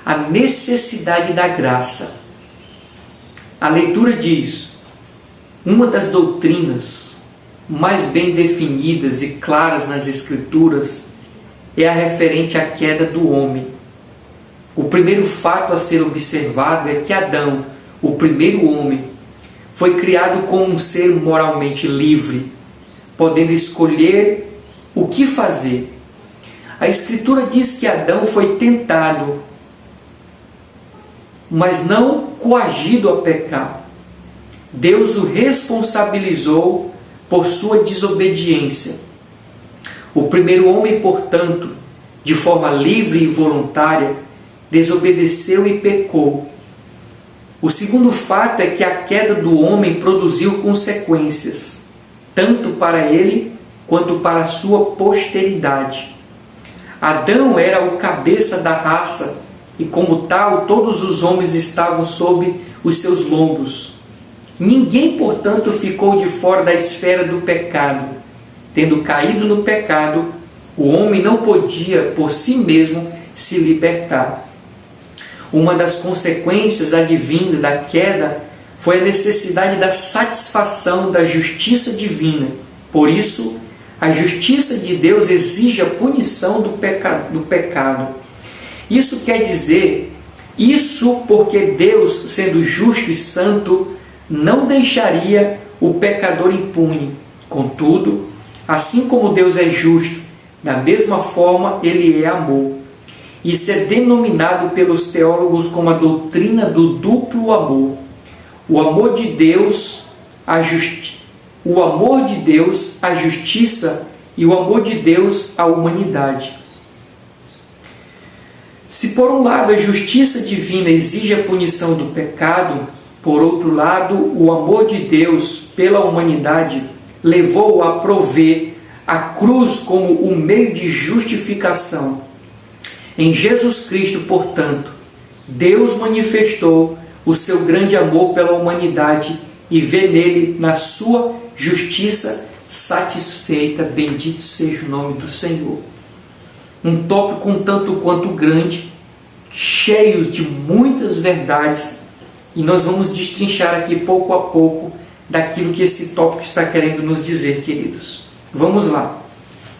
A: A necessidade da graça. A leitura diz: uma das doutrinas mais bem definidas e claras nas Escrituras é a referente à queda do homem. O primeiro fato a ser observado é que Adão, o primeiro homem, foi criado como um ser moralmente livre, podendo escolher o que fazer. A Escritura diz que Adão foi tentado, mas não coagido a pecar. Deus o responsabilizou por sua desobediência. O primeiro homem, portanto, de forma livre e voluntária, desobedeceu e pecou. O segundo fato é que a queda do homem produziu consequências, tanto para ele quanto para a sua posteridade. Adão era o cabeça da raça e, como tal, todos os homens estavam sob os seus lombos. Ninguém, portanto, ficou de fora da esfera do pecado. Tendo caído no pecado, o homem não podia, por si mesmo, se libertar. Uma das consequências advindas da queda foi a necessidade da satisfação da justiça divina. Por isso, a justiça de Deus exige a punição do pecado. Isso quer dizer, isso porque Deus, sendo justo e santo, não deixaria o pecador impune. Contudo, assim como Deus é justo, da mesma forma Ele é amor. Isso é denominado pelos teólogos como a doutrina do duplo amor. O amor de Deus, a justiça e o amor de Deus à humanidade. Se por um lado a justiça divina exige a punição do pecado, por outro lado, o amor de Deus pela humanidade levou a prover a cruz como o meio de justificação. Em Jesus Cristo, portanto, Deus manifestou o seu grande amor pela humanidade e vê nele, na sua justiça satisfeita. Bendito seja o nome do Senhor. Um tópico um tanto quanto grande, cheio de muitas verdades, e nós vamos destrinchar aqui pouco a pouco daquilo que esse tópico está querendo nos dizer, queridos. Vamos lá.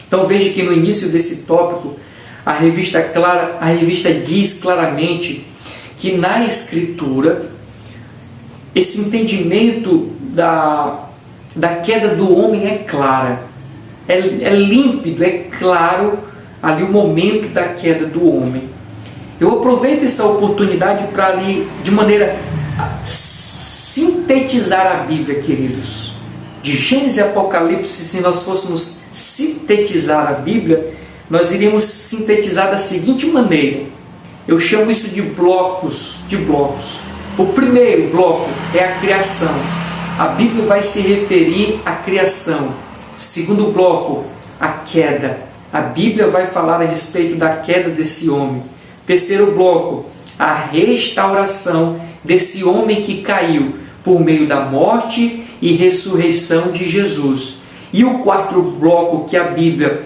A: Então veja que no início desse tópico, a revista diz claramente que na Escritura, esse entendimento da queda do homem é clara, é límpido, é claro ali o momento da queda do homem. Eu aproveito essa oportunidade para ali, de maneira sintetizar a Bíblia, queridos. De Gênesis e Apocalipse, se nós fôssemos sintetizar a Bíblia, nós iríamos sintetizar da seguinte maneira: Eu chamo isso de blocos. O primeiro bloco é a criação. A Bíblia vai se referir à criação. Segundo bloco, a queda. A Bíblia vai falar a respeito da queda desse homem. Terceiro bloco, a restauração desse homem que caiu por meio da morte e ressurreição de Jesus. E o quarto bloco que a Bíblia,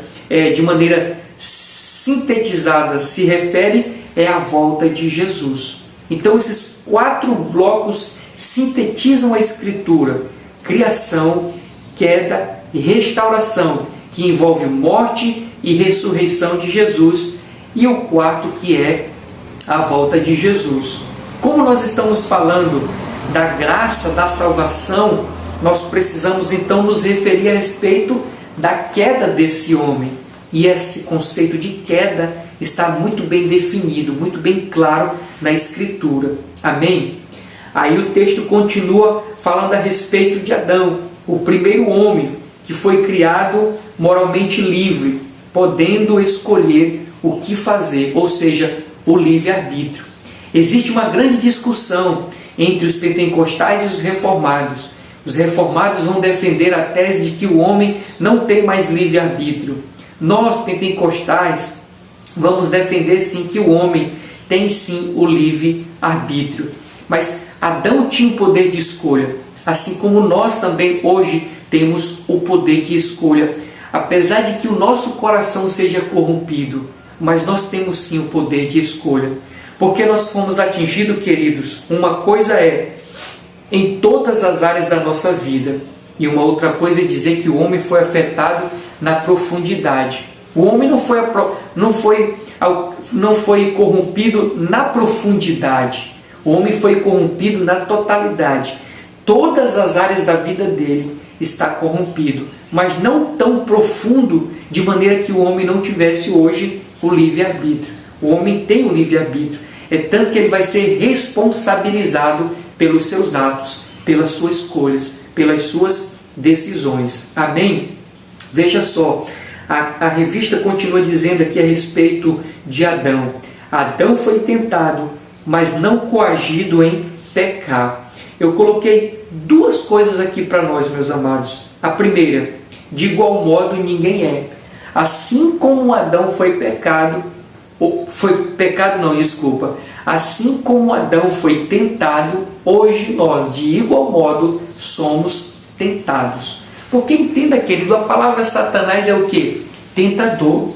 A: de maneira sintetizada, se refere é a volta de Jesus. Então esses 4 blocos sintetizam a Escritura: criação, queda e restauração, que envolve morte e ressurreição de Jesus, e o quarto que é a volta de Jesus. Como nós estamos falando da graça da salvação, nós precisamos então nos referir a respeito da queda desse homem. E esse conceito de queda está muito bem definido, muito bem claro na Escritura. Amém? Aí o texto continua falando a respeito de Adão, o primeiro homem que foi criado moralmente livre, podendo escolher o que fazer, ou seja, o livre-arbítrio. Existe uma grande discussão entre os pentecostais e os reformados. Os reformados vão defender a tese de que o homem não tem mais livre-arbítrio. Nós, pentecostais, vamos defender sim que o homem tem sim o livre-arbítrio. Mas Adão tinha o poder de escolha, assim como nós também hoje temos o poder de escolha. Apesar de que o nosso coração seja corrompido, mas nós temos sim o poder de escolha. Porque nós fomos atingidos, queridos, uma coisa é em todas as áreas da nossa vida, e uma outra coisa é dizer que o homem foi afetado na profundidade. O homem não foi corrompido na profundidade. O homem foi corrompido na totalidade. Todas as áreas da vida dele está corrompido, mas não tão profundo de maneira que o homem não tivesse hoje o livre-arbítrio. O homem tem o livre-arbítrio, é tanto que ele vai ser responsabilizado pelos seus atos, pelas suas escolhas, pelas suas decisões. Amém? Veja só, a revista continua dizendo aqui a respeito de Adão. Adão foi tentado, mas não coagido em pecar. Eu coloquei 2 coisas aqui para nós, meus amados. A primeira, de igual modo ninguém é. Assim como Adão assim como Adão foi tentado, hoje nós, de igual modo, somos tentados. Porque entenda, querido, a palavra Satanás é o quê? Tentador.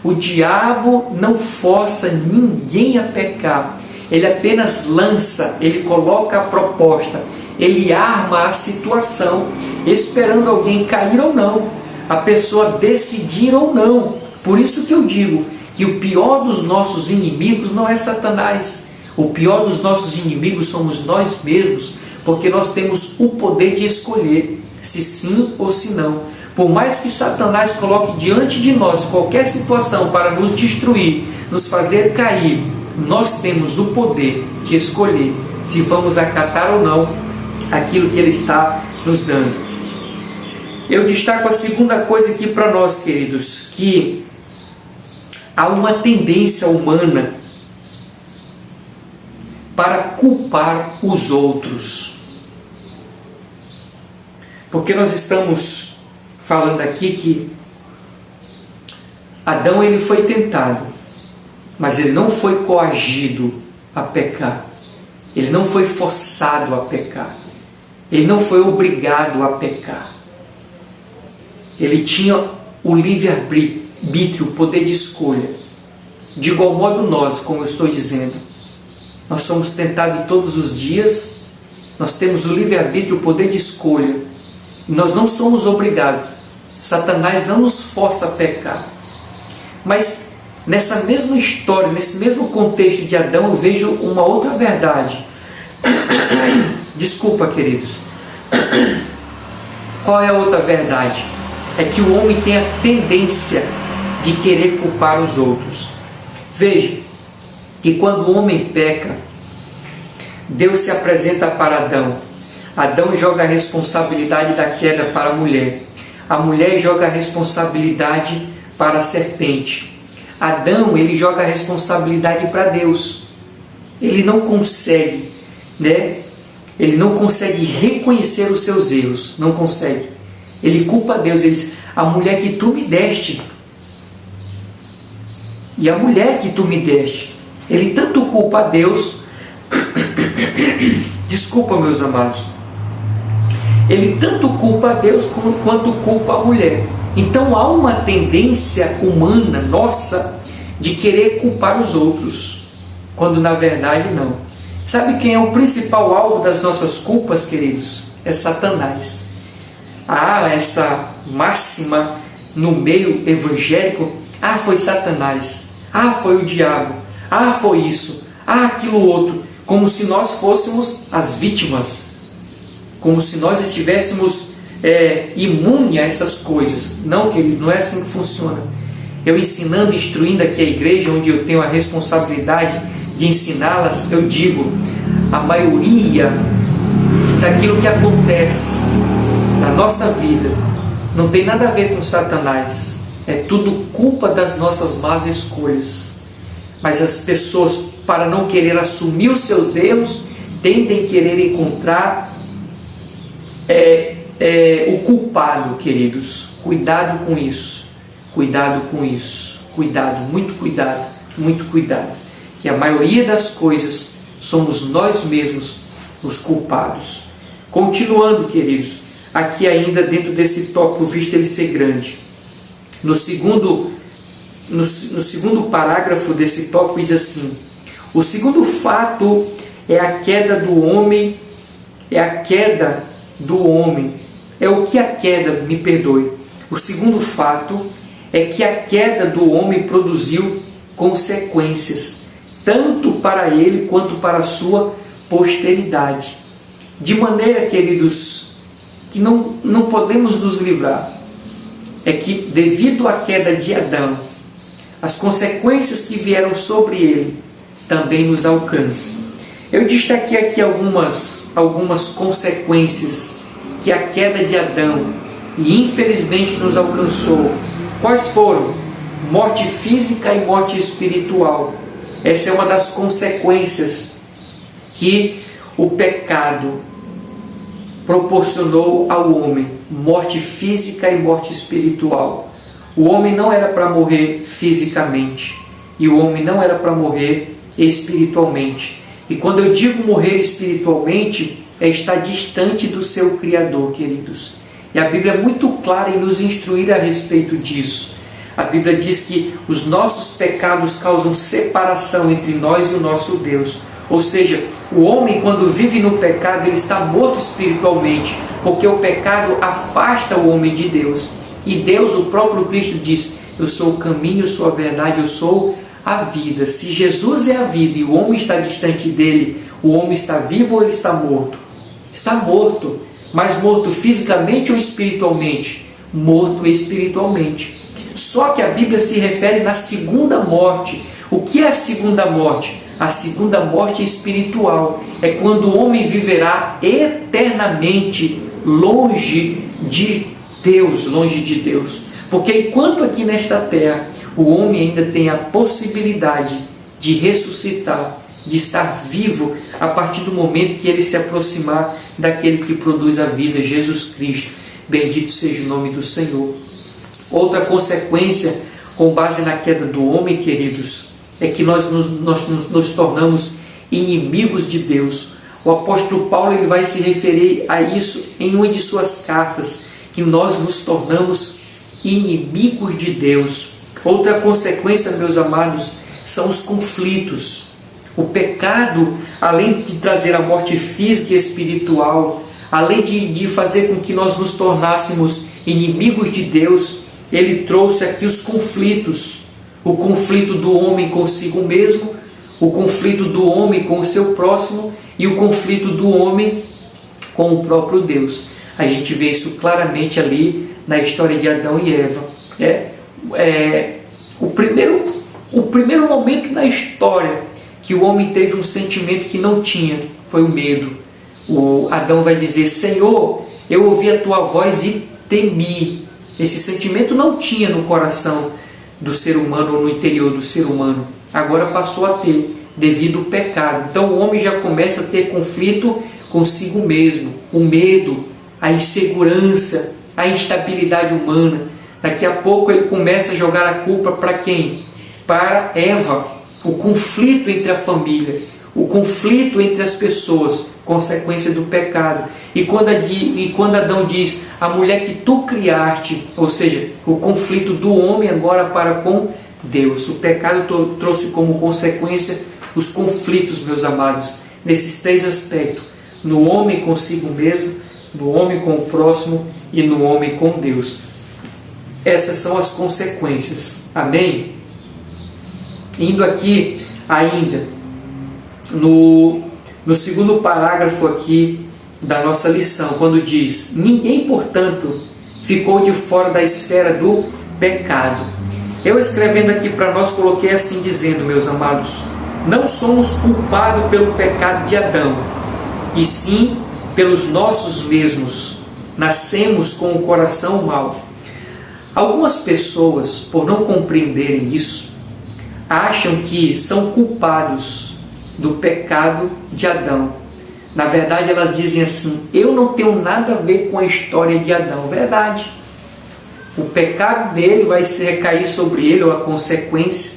A: O diabo não força ninguém a pecar. Ele apenas lança, ele coloca a proposta, ele arma a situação, esperando alguém cair ou não, a pessoa decidir ou não. Por isso que eu digo que o pior dos nossos inimigos não é Satanás. O pior dos nossos inimigos somos nós mesmos, porque nós temos o poder de escolher se sim ou se não. Por mais que Satanás coloque diante de nós qualquer situação para nos destruir, nos fazer cair, nós temos o poder de escolher se vamos acatar ou não aquilo que ele está nos dando. Eu destaco a segunda coisa aqui para nós, queridos, que há uma tendência humana para culpar os outros. Porque nós estamos falando aqui que Adão ele foi tentado, mas ele não foi coagido a pecar. Ele não foi forçado a pecar. Ele não foi obrigado a pecar. Ele tinha o livre-arbítrio, o poder de escolha. De igual modo nós, como eu estou dizendo, nós somos tentados todos os dias, nós temos o livre-arbítrio, o poder de escolha. E nós não somos obrigados. Satanás não nos força a pecar. Mas nessa mesma história, nesse mesmo contexto de Adão, eu vejo uma outra verdade. Desculpa, queridos. Qual é a outra verdade? É que o homem tem a tendência de querer culpar os outros. Veja que quando o homem peca, Deus se apresenta para Adão. Adão joga a responsabilidade da queda para a mulher. A mulher joga a responsabilidade para a serpente. Adão, ele joga a responsabilidade para Deus. Ele não consegue, né? Ele não consegue reconhecer os seus erros. Não consegue. Ele culpa Deus. Ele diz, a mulher que tu me deste. E a mulher que tu me deste. Ele tanto culpa a Deus. Desculpa, meus amados. Ele tanto culpa a Deus quanto culpa a mulher. Então há uma tendência humana, nossa, de querer culpar os outros, quando na verdade não. Sabe quem é o principal alvo das nossas culpas, queridos? É Satanás. Há essa máxima no meio evangélico: ah, foi Satanás, ah, foi o diabo, ah, foi isso, ah, aquilo outro, como se nós fôssemos as vítimas, como se nós estivéssemos imune a essas coisas. Não, querido, não é assim que funciona. Eu ensinando, instruindo aqui a igreja, onde eu tenho a responsabilidade de ensiná-las, eu digo, a maioria daquilo que acontece na nossa vida não tem nada a ver com Satanás. É tudo culpa das nossas más escolhas. Mas as pessoas, para não querer assumir os seus erros, tendem a querer encontrar o culpado, queridos. Cuidado com isso. Cuidado com isso. Cuidado, muito cuidado, muito cuidado. Que a maioria das coisas somos nós mesmos os culpados. Continuando, queridos, aqui ainda dentro desse tópico, visto ele ser grande. No segundo parágrafo desse tópico diz assim: o segundo fato é a queda do homem, o que a queda, me perdoe. O segundo fato é que a queda do homem produziu consequências, tanto para ele quanto para a sua posteridade. De maneira, queridos, que não podemos nos livrar. É que, devido à queda de Adão, as consequências que vieram sobre ele também nos alcançam. Eu destaquei aqui algumas consequências que a queda de Adão, e infelizmente, nos alcançou. Quais foram? Morte física e morte espiritual. Essa é uma das consequências que o pecado proporcionou ao homem: morte física e morte espiritual. O homem não era para morrer fisicamente, e o homem não era para morrer espiritualmente. E quando eu digo morrer espiritualmente, é estar distante do seu Criador, queridos. E a Bíblia é muito clara em nos instruir a respeito disso. A Bíblia diz que os nossos pecados causam separação entre nós e o nosso Deus. Ou seja, o homem, quando vive no pecado, ele está morto espiritualmente, porque o pecado afasta o homem de Deus. E Deus, o próprio Cristo, diz: eu sou o caminho, eu sou a verdade, eu sou a vida. Se Jesus é a vida e o homem está distante dele, o homem está vivo ou ele está morto? Está morto. Mas morto fisicamente ou espiritualmente? Morto espiritualmente. Só que a Bíblia se refere na segunda morte. O que é a segunda morte? A segunda morte espiritual. É quando o homem viverá eternamente longe de Deus, longe de Deus. Porque enquanto aqui nesta terra o homem ainda tem a possibilidade de ressuscitar, de estar vivo a partir do momento que ele se aproximar daquele que produz a vida, Jesus Cristo. Bendito seja o nome do Senhor. Outra consequência, com base na queda do homem, queridos, é que nós nos tornamos inimigos de Deus. O apóstolo Paulo ele vai se referir a isso em uma de suas cartas, que nós nos tornamos inimigos de Deus. Outra consequência, meus amados, são os conflitos. O pecado, além de trazer a morte física e espiritual, além de fazer com que nós nos tornássemos inimigos de Deus, ele trouxe aqui os conflitos. O conflito do homem consigo mesmo, o conflito do homem com o seu próximo e o conflito do homem com o próprio Deus. A gente vê isso claramente ali na história de Adão e Eva. O primeiro momento da história que o homem teve um sentimento que não tinha foi o medo. O Adão vai dizer: Senhor, eu ouvi a tua voz e temi. Esse sentimento não tinha no coração do ser humano ou no interior do ser humano. Agora passou a ter, devido ao pecado. Então o homem já começa a ter conflito consigo mesmo, o medo, a insegurança, a instabilidade humana. Daqui a pouco ele começa a jogar a culpa para quem? Para Eva. O conflito entre a família, o conflito entre as pessoas, consequência do pecado. E quando Adão diz, a mulher que tu criaste, ou seja, o conflito do homem agora para com Deus. O pecado trouxe como consequência os conflitos, meus amados, nesses três aspectos: no homem consigo mesmo, no homem com o próximo e no homem com Deus. Essas são as consequências. Amém? Indo aqui ainda no segundo parágrafo aqui da nossa lição, quando diz: ninguém, portanto, ficou de fora da esfera do pecado. Eu, escrevendo aqui para nós, coloquei assim dizendo, meus amados: não somos culpados pelo pecado de Adão, e sim pelos nossos mesmos. Nascemos com o coração mau. Algumas pessoas, por não compreenderem isso, acham que são culpados do pecado de Adão. Na verdade, elas dizem assim: eu não tenho nada a ver com a história de Adão. Verdade. O pecado dele vai se recair sobre ele, ou a consequência.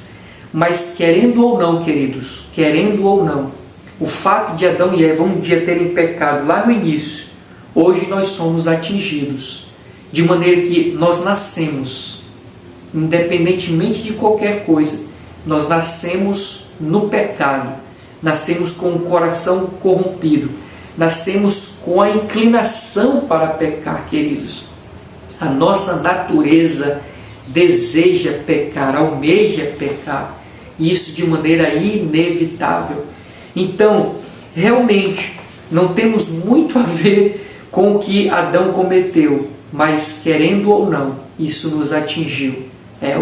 A: Mas querendo ou não, queridos, querendo ou não, o fato de Adão e Eva um dia terem pecado lá no início, hoje nós somos atingidos. De maneira que nós nascemos, independentemente de qualquer coisa, nós nascemos no pecado, nascemos com o coração corrompido, nascemos com a inclinação para pecar, queridos. A nossa natureza deseja pecar, almeja pecar, e isso de maneira inevitável. Então, realmente, não temos muito a ver com o que Adão cometeu, mas querendo ou não, isso nos atingiu.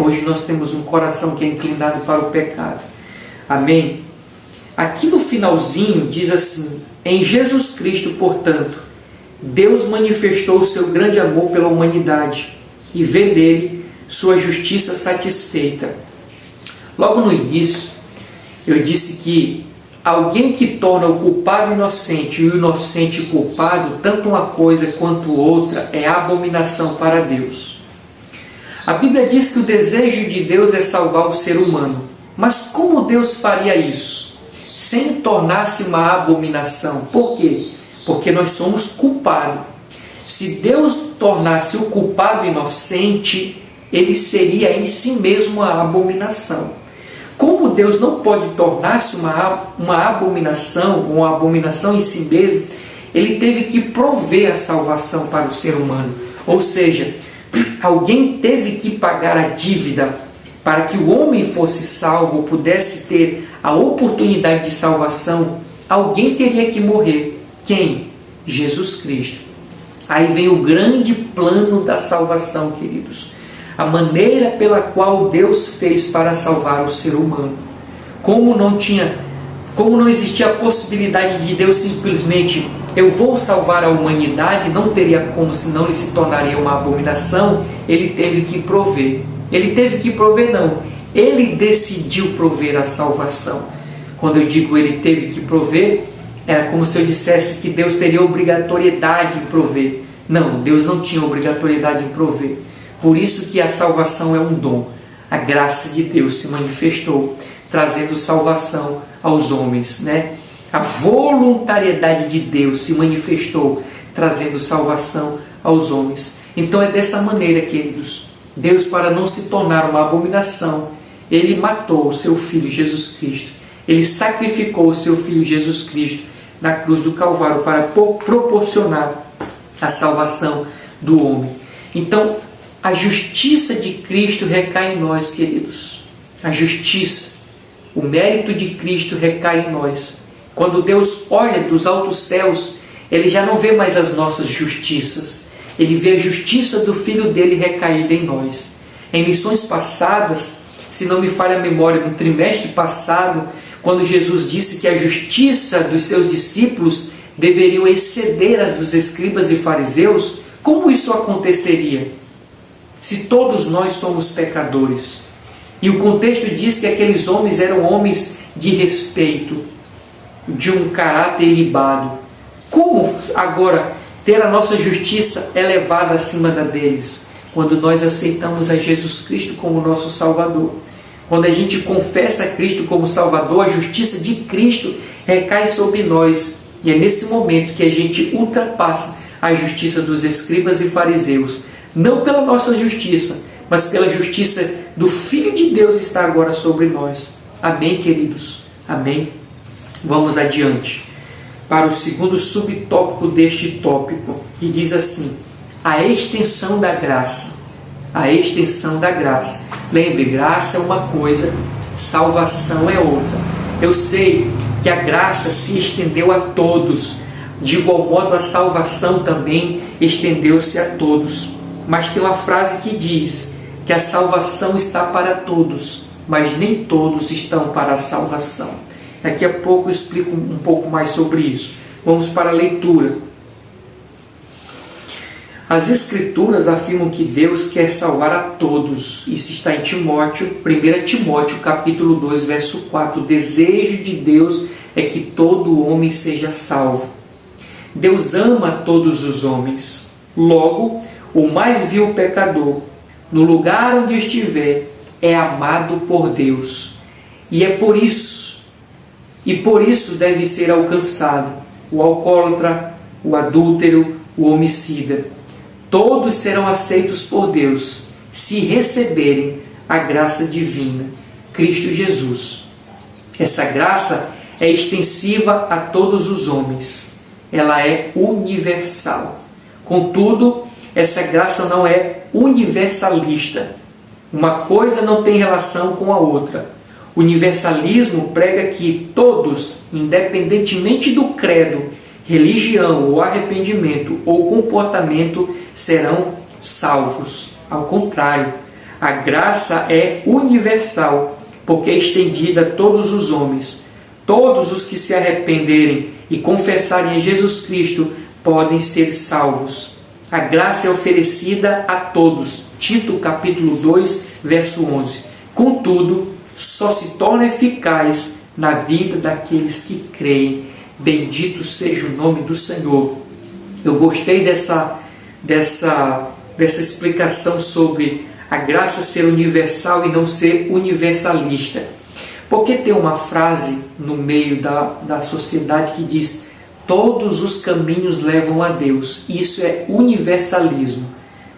A: Hoje nós temos um coração que é inclinado para o pecado. Amém? Aqui no finalzinho diz assim: em Jesus Cristo, portanto, Deus manifestou o seu grande amor pela humanidade e vê nele sua justiça satisfeita. Logo no início, eu disse que alguém que torna o culpado inocente e o inocente culpado, tanto uma coisa quanto outra, é abominação para Deus. A Bíblia diz que o desejo de Deus é salvar o ser humano. Mas como Deus faria isso? Sem tornar-se uma abominação. Por quê? Porque nós somos culpados. Se Deus tornasse o culpado inocente, ele seria em si mesmo a abominação. Como Deus não pode tornar-se uma abominação, ou uma abominação em si mesmo, ele teve que prover a salvação para o ser humano. Ou seja, alguém teve que pagar a dívida para que o homem fosse salvo, pudesse ter a oportunidade de salvação. Alguém teria que morrer. Quem? Jesus Cristo. Aí vem o grande plano da salvação, queridos. A maneira pela qual Deus fez para salvar o ser humano. Como não existia a possibilidade de Deus simplesmente: eu vou salvar a humanidade, não teria como, senão ele se tornaria uma abominação. Ele teve que prover. Ele teve que prover, não. Ele decidiu prover a salvação. Quando eu digo ele teve que prover, era como se eu dissesse que Deus teria obrigatoriedade em prover. Não, Deus não tinha obrigatoriedade em prover. Por isso que a salvação é um dom. A graça de Deus se manifestou, trazendo salvação aos homens, né? A voluntariedade de Deus se manifestou, trazendo salvação aos homens. Então é dessa maneira, queridos. Deus, para não se tornar uma abominação, ele matou o seu Filho Jesus Cristo. Ele sacrificou o seu Filho Jesus Cristo na cruz do Calvário para proporcionar a salvação do homem. Então, a justiça de Cristo recai em nós, queridos. A justiça, o mérito de Cristo recai em nós. Quando Deus olha dos altos céus, ele já não vê mais as nossas justiças. Ele vê a justiça do Filho dele recaída em nós. Em lições passadas, se não me falha a memória, no trimestre passado, quando Jesus disse que a justiça dos seus discípulos deveriam exceder a dos escribas e fariseus, como isso aconteceria? Se todos nós somos pecadores, E o contexto diz que aqueles homens eram homens de respeito, de um caráter ilibado. Como agora ter a nossa justiça elevada acima da deles? Quando nós aceitamos a Jesus Cristo como nosso Salvador. Quando a gente confessa a Cristo como Salvador, a justiça de Cristo recai sobre nós. E é nesse momento que a gente ultrapassa a justiça dos escribas e fariseus. Não pela nossa justiça, mas pela justiça do Filho de Deus está agora sobre nós. Amém, queridos? Amém? Vamos adiante para o segundo subtópico deste tópico, que diz assim: a extensão da graça. A extensão da graça. Lembre, graça é uma coisa, salvação é outra. Eu sei que a graça se estendeu a todos, de igual modo a salvação também estendeu-se a todos. Mas tem uma frase que diz que a salvação está para todos, mas nem todos estão para a salvação. Daqui a pouco eu explico um pouco mais sobre isso. Vamos para a leitura. As Escrituras afirmam que Deus quer salvar a todos. Isso está em Timóteo, 1 Timóteo, capítulo 2, verso 4. O desejo de Deus é que todo homem seja salvo. Deus ama todos os homens. Logo, o mais vil pecador, no lugar onde estiver, é amado por Deus. E por isso deve ser alcançado o alcoólatra, o adúltero, o homicida. Todos serão aceitos por Deus se receberem a graça divina, Cristo Jesus. Essa graça é extensiva a todos os homens. Ela é universal. Contudo, essa graça não é universalista. Uma coisa não tem relação com a outra. O universalismo prega que todos, independentemente do credo, religião ou arrependimento ou comportamento, serão salvos. Ao contrário, a graça é universal, porque é estendida a todos os homens. Todos os que se arrependerem e confessarem a Jesus Cristo podem ser salvos. A graça é oferecida a todos. Tito capítulo 2, verso 11. Contudo, só se torna eficaz na vida daqueles que creem. Bendito seja o nome do Senhor. Eu gostei dessa explicação sobre a graça ser universal e não ser universalista. Porque tem uma frase no meio da sociedade que diz: todos os caminhos levam a Deus. Isso é universalismo.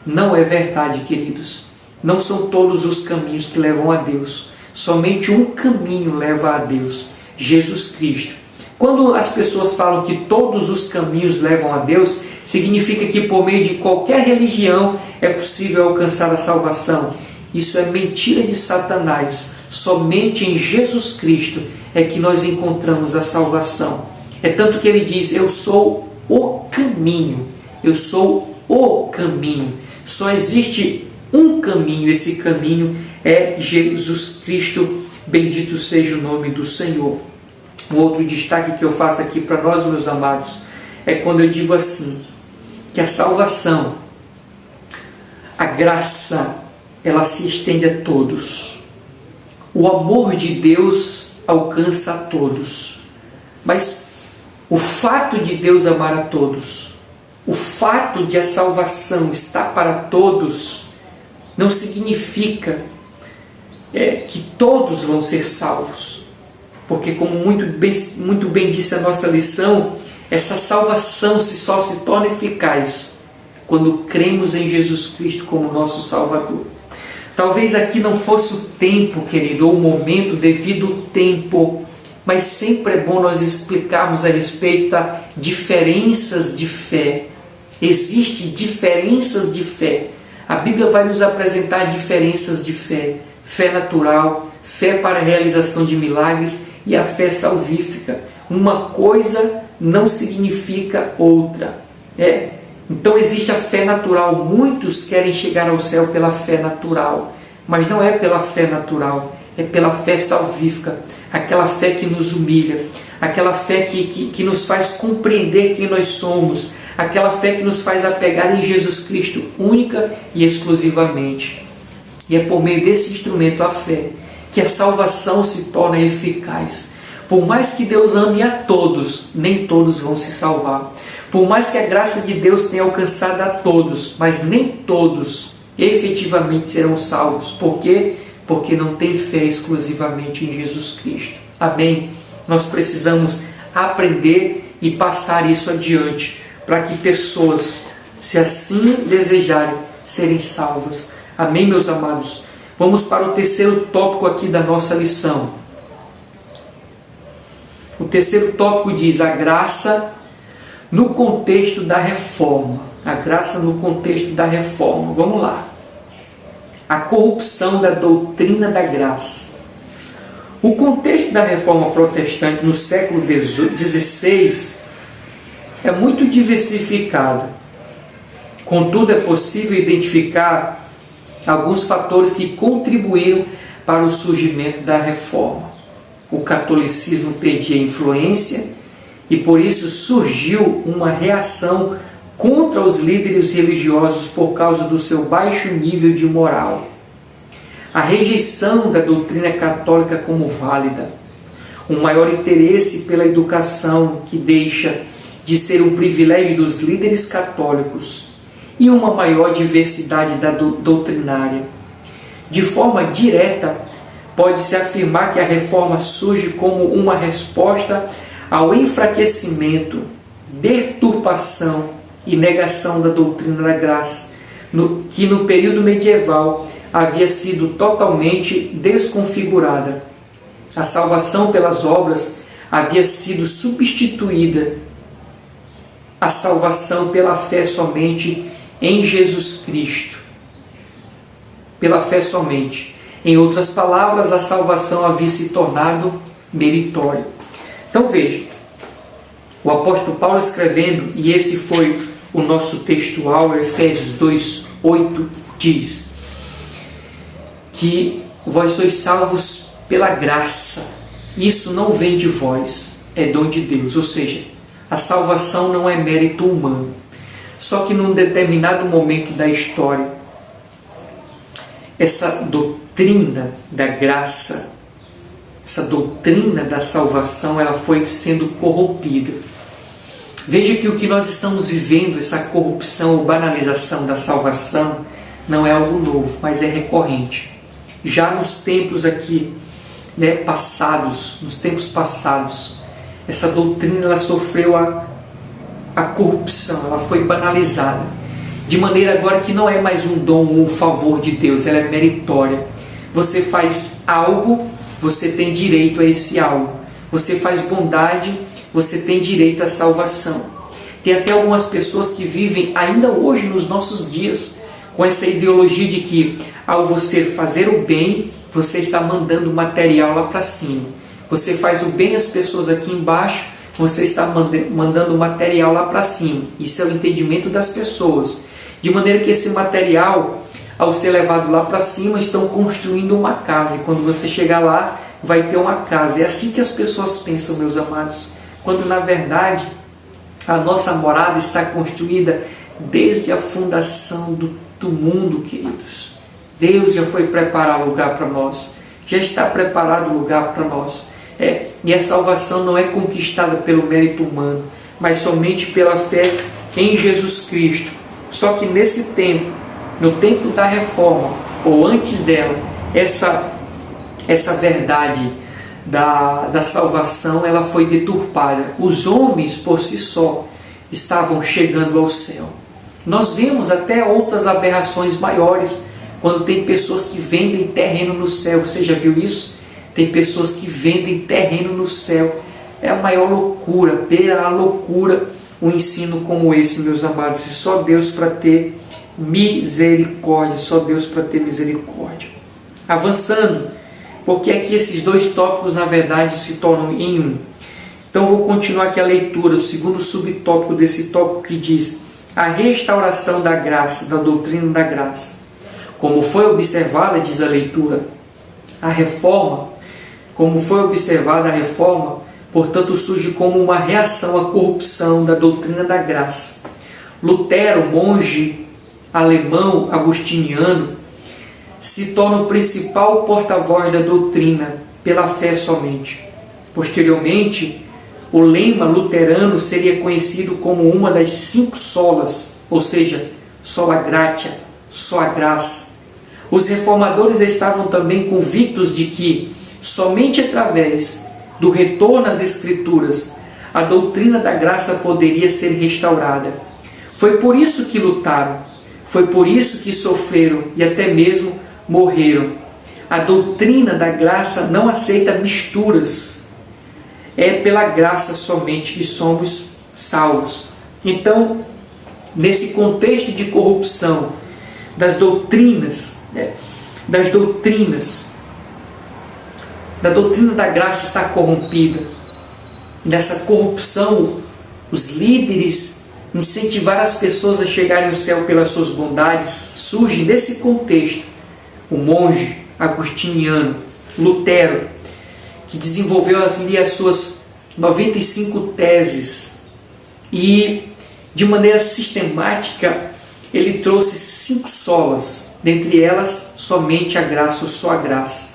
A: Não é verdade, queridos. Não são todos os caminhos que levam a Deus. Somente um caminho leva a Deus: Jesus Cristo. Quando as pessoas falam que todos os caminhos levam a Deus, significa que por meio de qualquer religião é possível alcançar a salvação. Isso é mentira de Satanás. Somente em Jesus Cristo é que nós encontramos a salvação. É tanto que ele diz: eu sou o caminho. Eu sou o caminho. Só existe um caminho. Esse caminho é Jesus Cristo. Bendito seja o nome do Senhor. Um outro destaque que eu faço aqui para nós, meus amados, é quando eu digo assim, que a salvação, a graça, ela se estende a todos. O amor de Deus alcança a todos. Mas o fato de Deus amar a todos, o fato de a salvação estar para todos, não significa que todos vão ser salvos. Porque, como muito bem disse a nossa lição, essa salvação só se torna eficaz quando cremos em Jesus Cristo como nosso Salvador. Talvez aqui não fosse o tempo, querido, ou o momento devido ao tempo, mas sempre é bom nós explicarmos a respeito das diferenças de fé. Existem diferenças de fé. A Bíblia vai nos apresentar diferenças de fé. Fé natural, fé para a realização de milagres e a fé salvífica. Uma coisa não significa outra. Então existe a fé natural. Muitos querem chegar ao céu pela fé natural, mas não é pela fé natural, é pela fé salvífica. Aquela fé que nos humilha, aquela fé que nos faz compreender quem nós somos, aquela fé que nos faz apegar em Jesus Cristo única e exclusivamente. E é por meio desse instrumento, a fé, que a salvação se torna eficaz. Por mais que Deus ame a todos, nem todos vão se salvar. Por mais que a graça de Deus tenha alcançado a todos, mas nem todos efetivamente serão salvos. Por quê? Porque não tem fé exclusivamente em Jesus Cristo. Amém? Nós precisamos aprender e passar isso adiante, para que pessoas, se assim desejarem, serem salvas. Amém, meus amados? Vamos para o terceiro tópico aqui da nossa lição. O terceiro tópico diz a graça no contexto da reforma. A graça no contexto da reforma. Vamos lá. A corrupção da doutrina da graça. O contexto da reforma protestante no século XVI é muito diversificado. Contudo, é possível identificar alguns fatores que contribuíram para o surgimento da reforma. O catolicismo perdia influência e por isso surgiu uma reação contra os líderes religiosos por causa do seu baixo nível de moral. A rejeição da doutrina católica como válida, um maior interesse pela educação que deixa de ser um privilégio dos líderes católicos e uma maior diversidade doutrinária. De forma direta, pode-se afirmar que a reforma surge como uma resposta ao enfraquecimento, deturpação e negação da doutrina da graça, que no período medieval havia sido totalmente desconfigurada. A salvação pelas obras havia sido substituída. A salvação pela fé somente em Jesus Cristo. Pela fé somente. Em outras palavras, a salvação havia se tornado meritória. Então veja, o apóstolo Paulo escrevendo, e esse foi o nosso textual, Efésios 2:8, diz que vós sois salvos pela graça. Isso não vem de vós, é dom de Deus. Ou seja, a salvação não é mérito humano. Só que num determinado momento da história, essa doutrina da graça, essa doutrina da salvação, ela foi sendo corrompida. Veja que o que nós estamos vivendo, essa corrupção ou banalização da salvação, não é algo novo, mas é recorrente. Já nos tempos aqui, passados, essa doutrina ela sofreu a corrupção, ela foi banalizada, de maneira agora que não é mais um dom ou um favor de Deus, ela é meritória. Você faz algo, você tem direito a esse algo. Você faz bondade, você tem direito à salvação. Tem até algumas pessoas que vivem ainda hoje, nos nossos dias, com essa ideologia de que ao você fazer o bem, você está mandando material lá para cima. Você faz o bem às pessoas aqui embaixo, você está mandando material lá para cima. Isso é o entendimento das pessoas. De maneira que esse material, ao ser levado lá para cima, estão construindo uma casa. E quando você chegar lá, vai ter uma casa. É assim que as pessoas pensam, meus amados. Quando na verdade, a nossa morada está construída desde a fundação do mundo, queridos. Deus já foi preparar lugar para nós. Já está preparado o lugar para nós. E a salvação não é conquistada pelo mérito humano, mas somente pela fé em Jesus Cristo. Só que nesse tempo, no tempo da reforma, ou antes dela, essa verdade da salvação ela foi deturpada. Os homens por si só estavam chegando ao céu. Nós vemos até outras aberrações maiores, quando tem pessoas que vendem terreno no céu. Você já viu isso? Tem pessoas que vendem terreno no céu. É a maior loucura, beira a loucura um ensino como esse, meus amados. E só Deus para ter misericórdia, só Deus para ter misericórdia. Avançando, porque aqui esses dois tópicos na verdade se tornam em um. Então vou continuar aqui a leitura, o segundo subtópico desse tópico que diz a restauração da graça, da doutrina da graça. Como foi observada, diz a leitura, a reforma, portanto surge como uma reação à corrupção da doutrina da graça. Lutero, monge alemão agostiniano, se torna o principal porta-voz da doutrina, pela fé somente. Posteriormente, o lema luterano seria conhecido como uma das 5 solas, ou seja, sola gratia, só a graça. Os reformadores estavam também convictos de que somente através do retorno às Escrituras a doutrina da graça poderia ser restaurada. Foi por isso que lutaram, foi por isso que sofreram e até mesmo morreram. A doutrina da graça não aceita misturas. É pela graça somente que somos salvos. Então, nesse contexto de corrupção das doutrinas, da doutrina da graça está corrompida. Nessa corrupção, os líderes incentivar as pessoas a chegarem ao céu pelas suas bondades. Surge desse contexto o monge agostiniano Lutero, que desenvolveu ali as suas 95 teses e, de maneira sistemática, ele trouxe 5 solas, dentre elas somente a graça ou só a graça.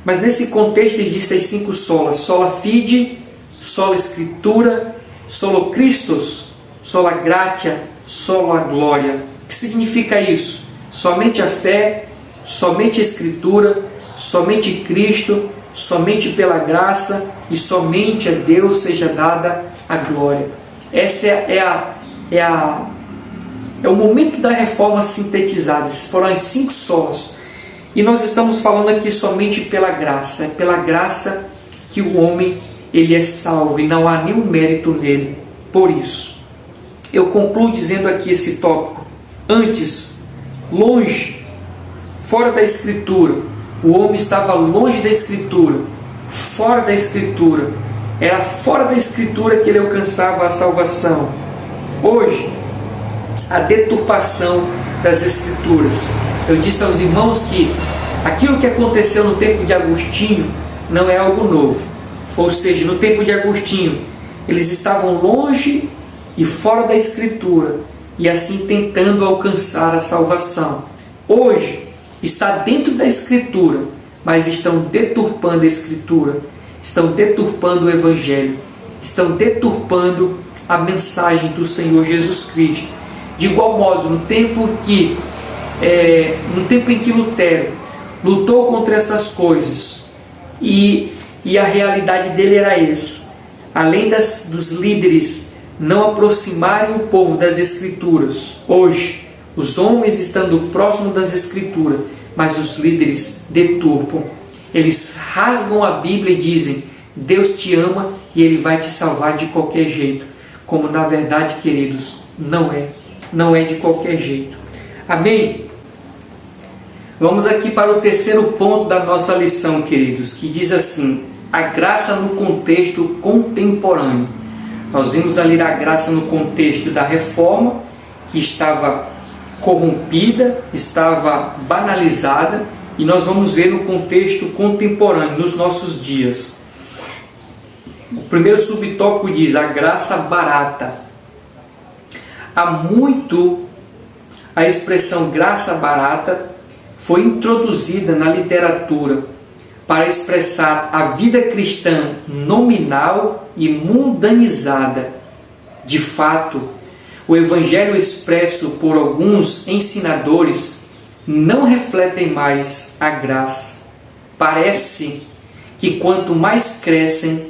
A: Mas nesse contexto existem as 5 solas: sola fide, sola escritura, solo Christus, sola gratia, sola glória. O que significa isso? Somente a fé, somente a escritura, somente Cristo, somente pela graça e somente a Deus seja dada a glória. Esse é o momento da reforma sintetizada. Essas foram as 5 solas. E nós estamos falando aqui somente pela graça. É pela graça que o homem ele é salvo e não há nenhum mérito nele. Por isso, eu concluo dizendo aqui esse tópico. Antes, longe, fora da Escritura, o homem estava longe da Escritura, fora da Escritura. Era fora da Escritura que ele alcançava a salvação. Hoje, a deturpação das Escrituras. Eu disse aos irmãos que aquilo que aconteceu no tempo de Agostinho não é algo novo. Ou seja, no tempo de Agostinho, eles estavam longe e fora da Escritura, e assim tentando alcançar a salvação. Hoje, está dentro da Escritura, mas estão deturpando a Escritura, estão deturpando o Evangelho, estão deturpando a mensagem do Senhor Jesus Cristo. De igual modo, no tempo em que Lutero lutou contra essas coisas, e a realidade dele era essa: além dos líderes não aproximarem o povo das Escrituras, hoje, os homens estando próximos das Escrituras, mas os líderes deturpam. Eles rasgam a Bíblia e dizem: Deus te ama e Ele vai te salvar de qualquer jeito. Como na verdade, queridos, não é de qualquer jeito. Amém? Vamos aqui para o terceiro ponto da nossa lição, queridos, que diz assim: a graça no contexto contemporâneo. Nós vimos ali a graça no contexto da reforma, que estava corrompida, estava banalizada, e nós vamos ver no contexto contemporâneo, nos nossos dias. O primeiro subtópico diz: a graça barata. Há muito a expressão graça barata foi introduzida na literatura para expressar a vida cristã nominal e mundanizada. De fato, o Evangelho expresso por alguns ensinadores não refletem mais a graça. Parece que quanto mais crescem,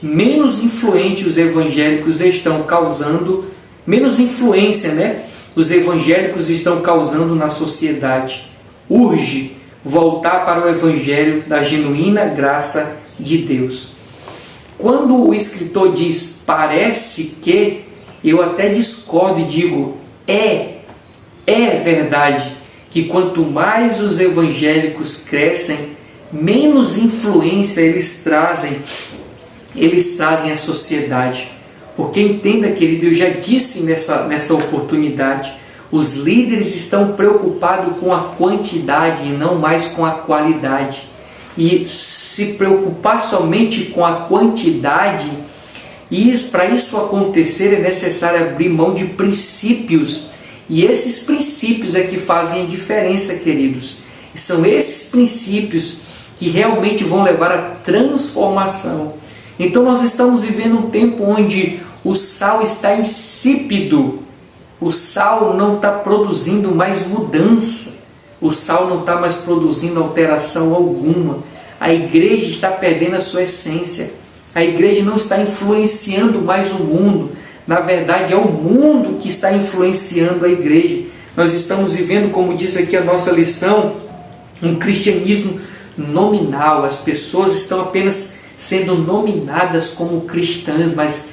A: menos influentes os evangélicos estão causando, menos influência, os evangélicos estão causando na sociedade. Urge voltar para o Evangelho da genuína graça de Deus. Quando o escritor diz parece que, eu até discordo e digo, é verdade que quanto mais os evangélicos crescem, menos influência eles trazem à sociedade. Porque entenda, querido, eu já disse nessa oportunidade, os líderes estão preocupados com a quantidade e não mais com a qualidade. E se preocupar somente com a quantidade, para isso acontecer é necessário abrir mão de princípios. E esses princípios é que fazem a diferença, queridos. São esses princípios que realmente vão levar à transformação. Então nós estamos vivendo um tempo onde o sal está insípido, o sal não está produzindo mais mudança, o sal não está mais produzindo alteração alguma. A igreja está perdendo a sua essência, a igreja não está influenciando mais o mundo, na verdade é o mundo que está influenciando a igreja. Nós estamos vivendo, como diz aqui a nossa lição, um cristianismo nominal. As pessoas estão apenas sendo nominadas como cristãs, mas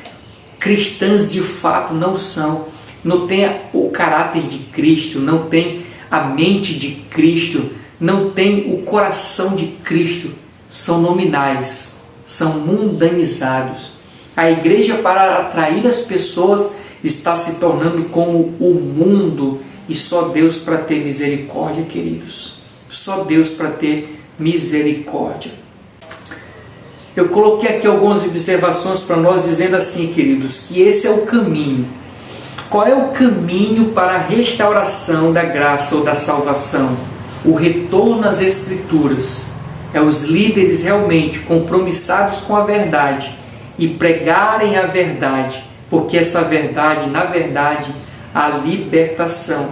A: cristãs de fato não são. Não tem o caráter de Cristo, não tem a mente de Cristo, não tem o coração de Cristo. São nominais, são mundanizados. A igreja, para atrair as pessoas, está se tornando como o mundo. E só Deus para ter misericórdia, queridos. Só Deus para ter misericórdia. Eu coloquei aqui algumas observações para nós, dizendo assim, queridos, que esse é o caminho. Qual é o caminho para a restauração da graça ou da salvação? O retorno às Escrituras. É os líderes realmente compromissados com a verdade e pregarem a verdade, porque essa verdade, na verdade, a libertação.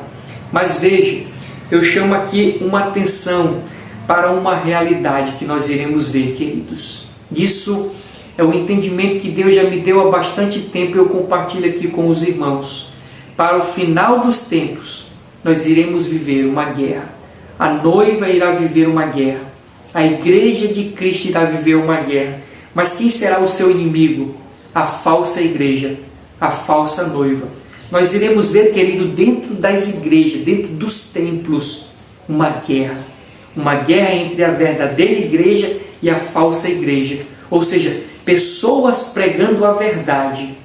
A: Mas veja, eu chamo aqui uma atenção para uma realidade que nós iremos ver, queridos. Isso é o entendimento que Deus já me deu há bastante tempo e eu compartilho aqui com os irmãos. Para o final dos tempos, nós iremos viver uma guerra. A noiva irá viver uma guerra. A igreja de Cristo irá viver uma guerra. Mas quem será o seu inimigo? A falsa igreja, a falsa noiva. Nós iremos ver, querido, dentro das igrejas, dentro dos templos, uma guerra. Uma guerra entre a verdadeira igreja e a falsa igreja. Ou seja, pessoas pregando a verdade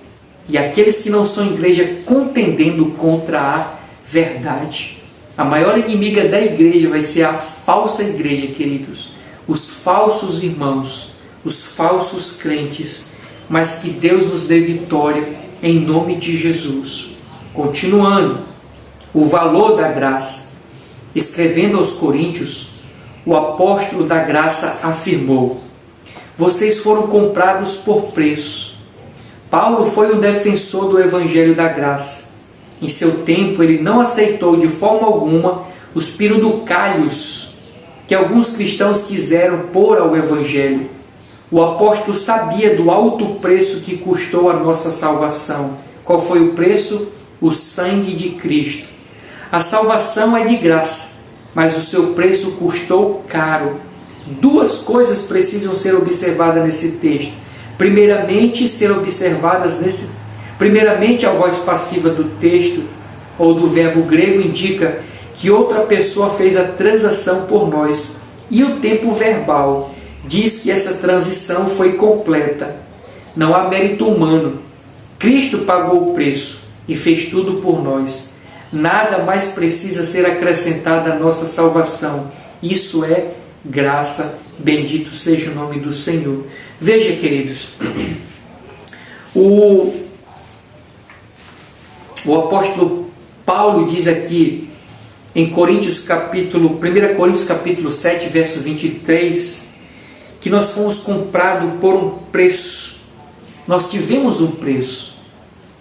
A: e aqueles que não são igreja contendendo contra a verdade. A maior inimiga da igreja vai ser a falsa igreja, queridos. Os falsos irmãos, os falsos crentes. Mas que Deus nos dê vitória em nome de Jesus. Continuando, o valor da graça. Escrevendo aos Coríntios, o apóstolo da graça afirmou: vocês foram comprados por preço. Paulo foi um defensor do evangelho da graça. Em seu tempo, ele não aceitou de forma alguma os piruducalhos que alguns cristãos quiseram pôr ao evangelho. O apóstolo sabia do alto preço que custou a nossa salvação. Qual foi o preço? O sangue de Cristo. A salvação é de graça, mas o seu preço custou caro. Duas coisas precisam ser observadas nesse texto. Primeiramente, a voz passiva do texto, ou do verbo grego, indica que outra pessoa fez a transação por nós. E o tempo verbal diz que essa transição foi completa. Não há mérito humano. Cristo pagou o preço e fez tudo por nós. Nada mais precisa ser acrescentado à nossa salvação. Isso é graça. Bendito seja o nome do Senhor. Veja, queridos, o apóstolo Paulo diz aqui em 1 Coríntios capítulo 7, verso 23, que nós fomos comprados por um preço. Nós tivemos um preço.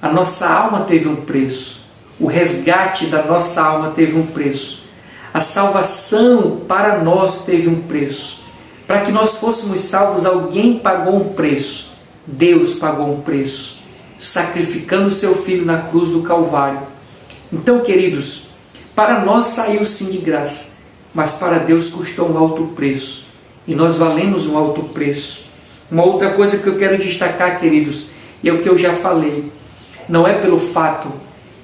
A: A nossa alma teve um preço. O resgate da nossa alma teve um preço. A salvação para nós teve um preço. Para que nós fôssemos salvos, alguém pagou um preço. Deus pagou um preço, sacrificando o seu Filho na cruz do Calvário. Então, queridos, para nós saiu sim de graça, mas para Deus custou um alto preço. E nós valemos um alto preço. Uma outra coisa que eu quero destacar, queridos, e é o que eu já falei, não é pelo fato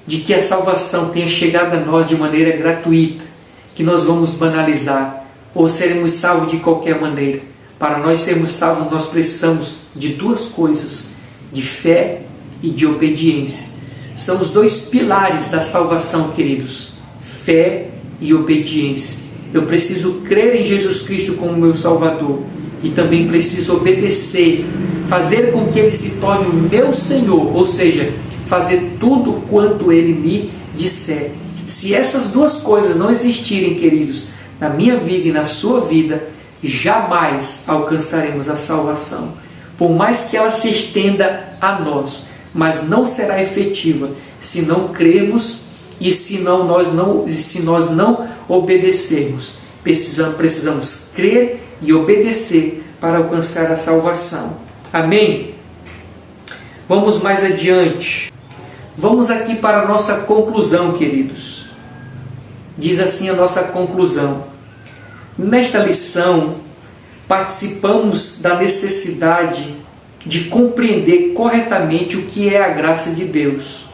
A: de que a salvação tenha chegado a nós de maneira gratuita, que nós vamos banalizar, ou seremos salvos de qualquer maneira. Para nós sermos salvos, nós precisamos de duas coisas, de fé e de obediência. São os dois pilares da salvação, queridos, fé e obediência. Eu preciso crer em Jesus Cristo como meu Salvador e também preciso obedecer, fazer com que Ele se torne o meu Senhor, ou seja, fazer tudo quanto Ele me disser. Se essas duas coisas não existirem, queridos, na minha vida e na sua vida, jamais alcançaremos a salvação. Por mais que ela se estenda a nós, mas não será efetiva se não crermos e se nós não obedecermos. Precisamos crer e obedecer para alcançar a salvação. Amém? Vamos mais adiante. Vamos aqui para a nossa conclusão, queridos. Diz assim a nossa conclusão. Nesta lição, participamos da necessidade de compreender corretamente o que é a graça de Deus.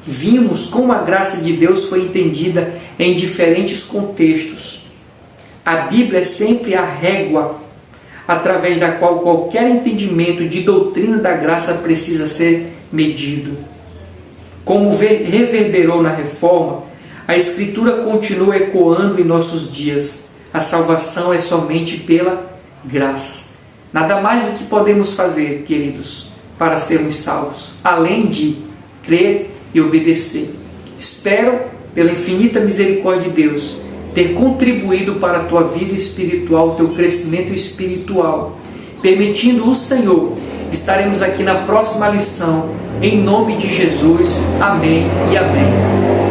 A: Vimos como a graça de Deus foi entendida em diferentes contextos. A Bíblia é sempre a régua através da qual qualquer entendimento de doutrina da graça precisa ser medido. Como reverberou na Reforma, a Escritura continua ecoando em nossos dias. A salvação é somente pela graça. Nada mais do que podemos fazer, queridos, para sermos salvos, além de crer e obedecer. Espero, pela infinita misericórdia de Deus, ter contribuído para a tua vida espiritual, teu crescimento espiritual. Permitindo o Senhor, estaremos aqui na próxima lição. Em nome de Jesus. Amém e amém.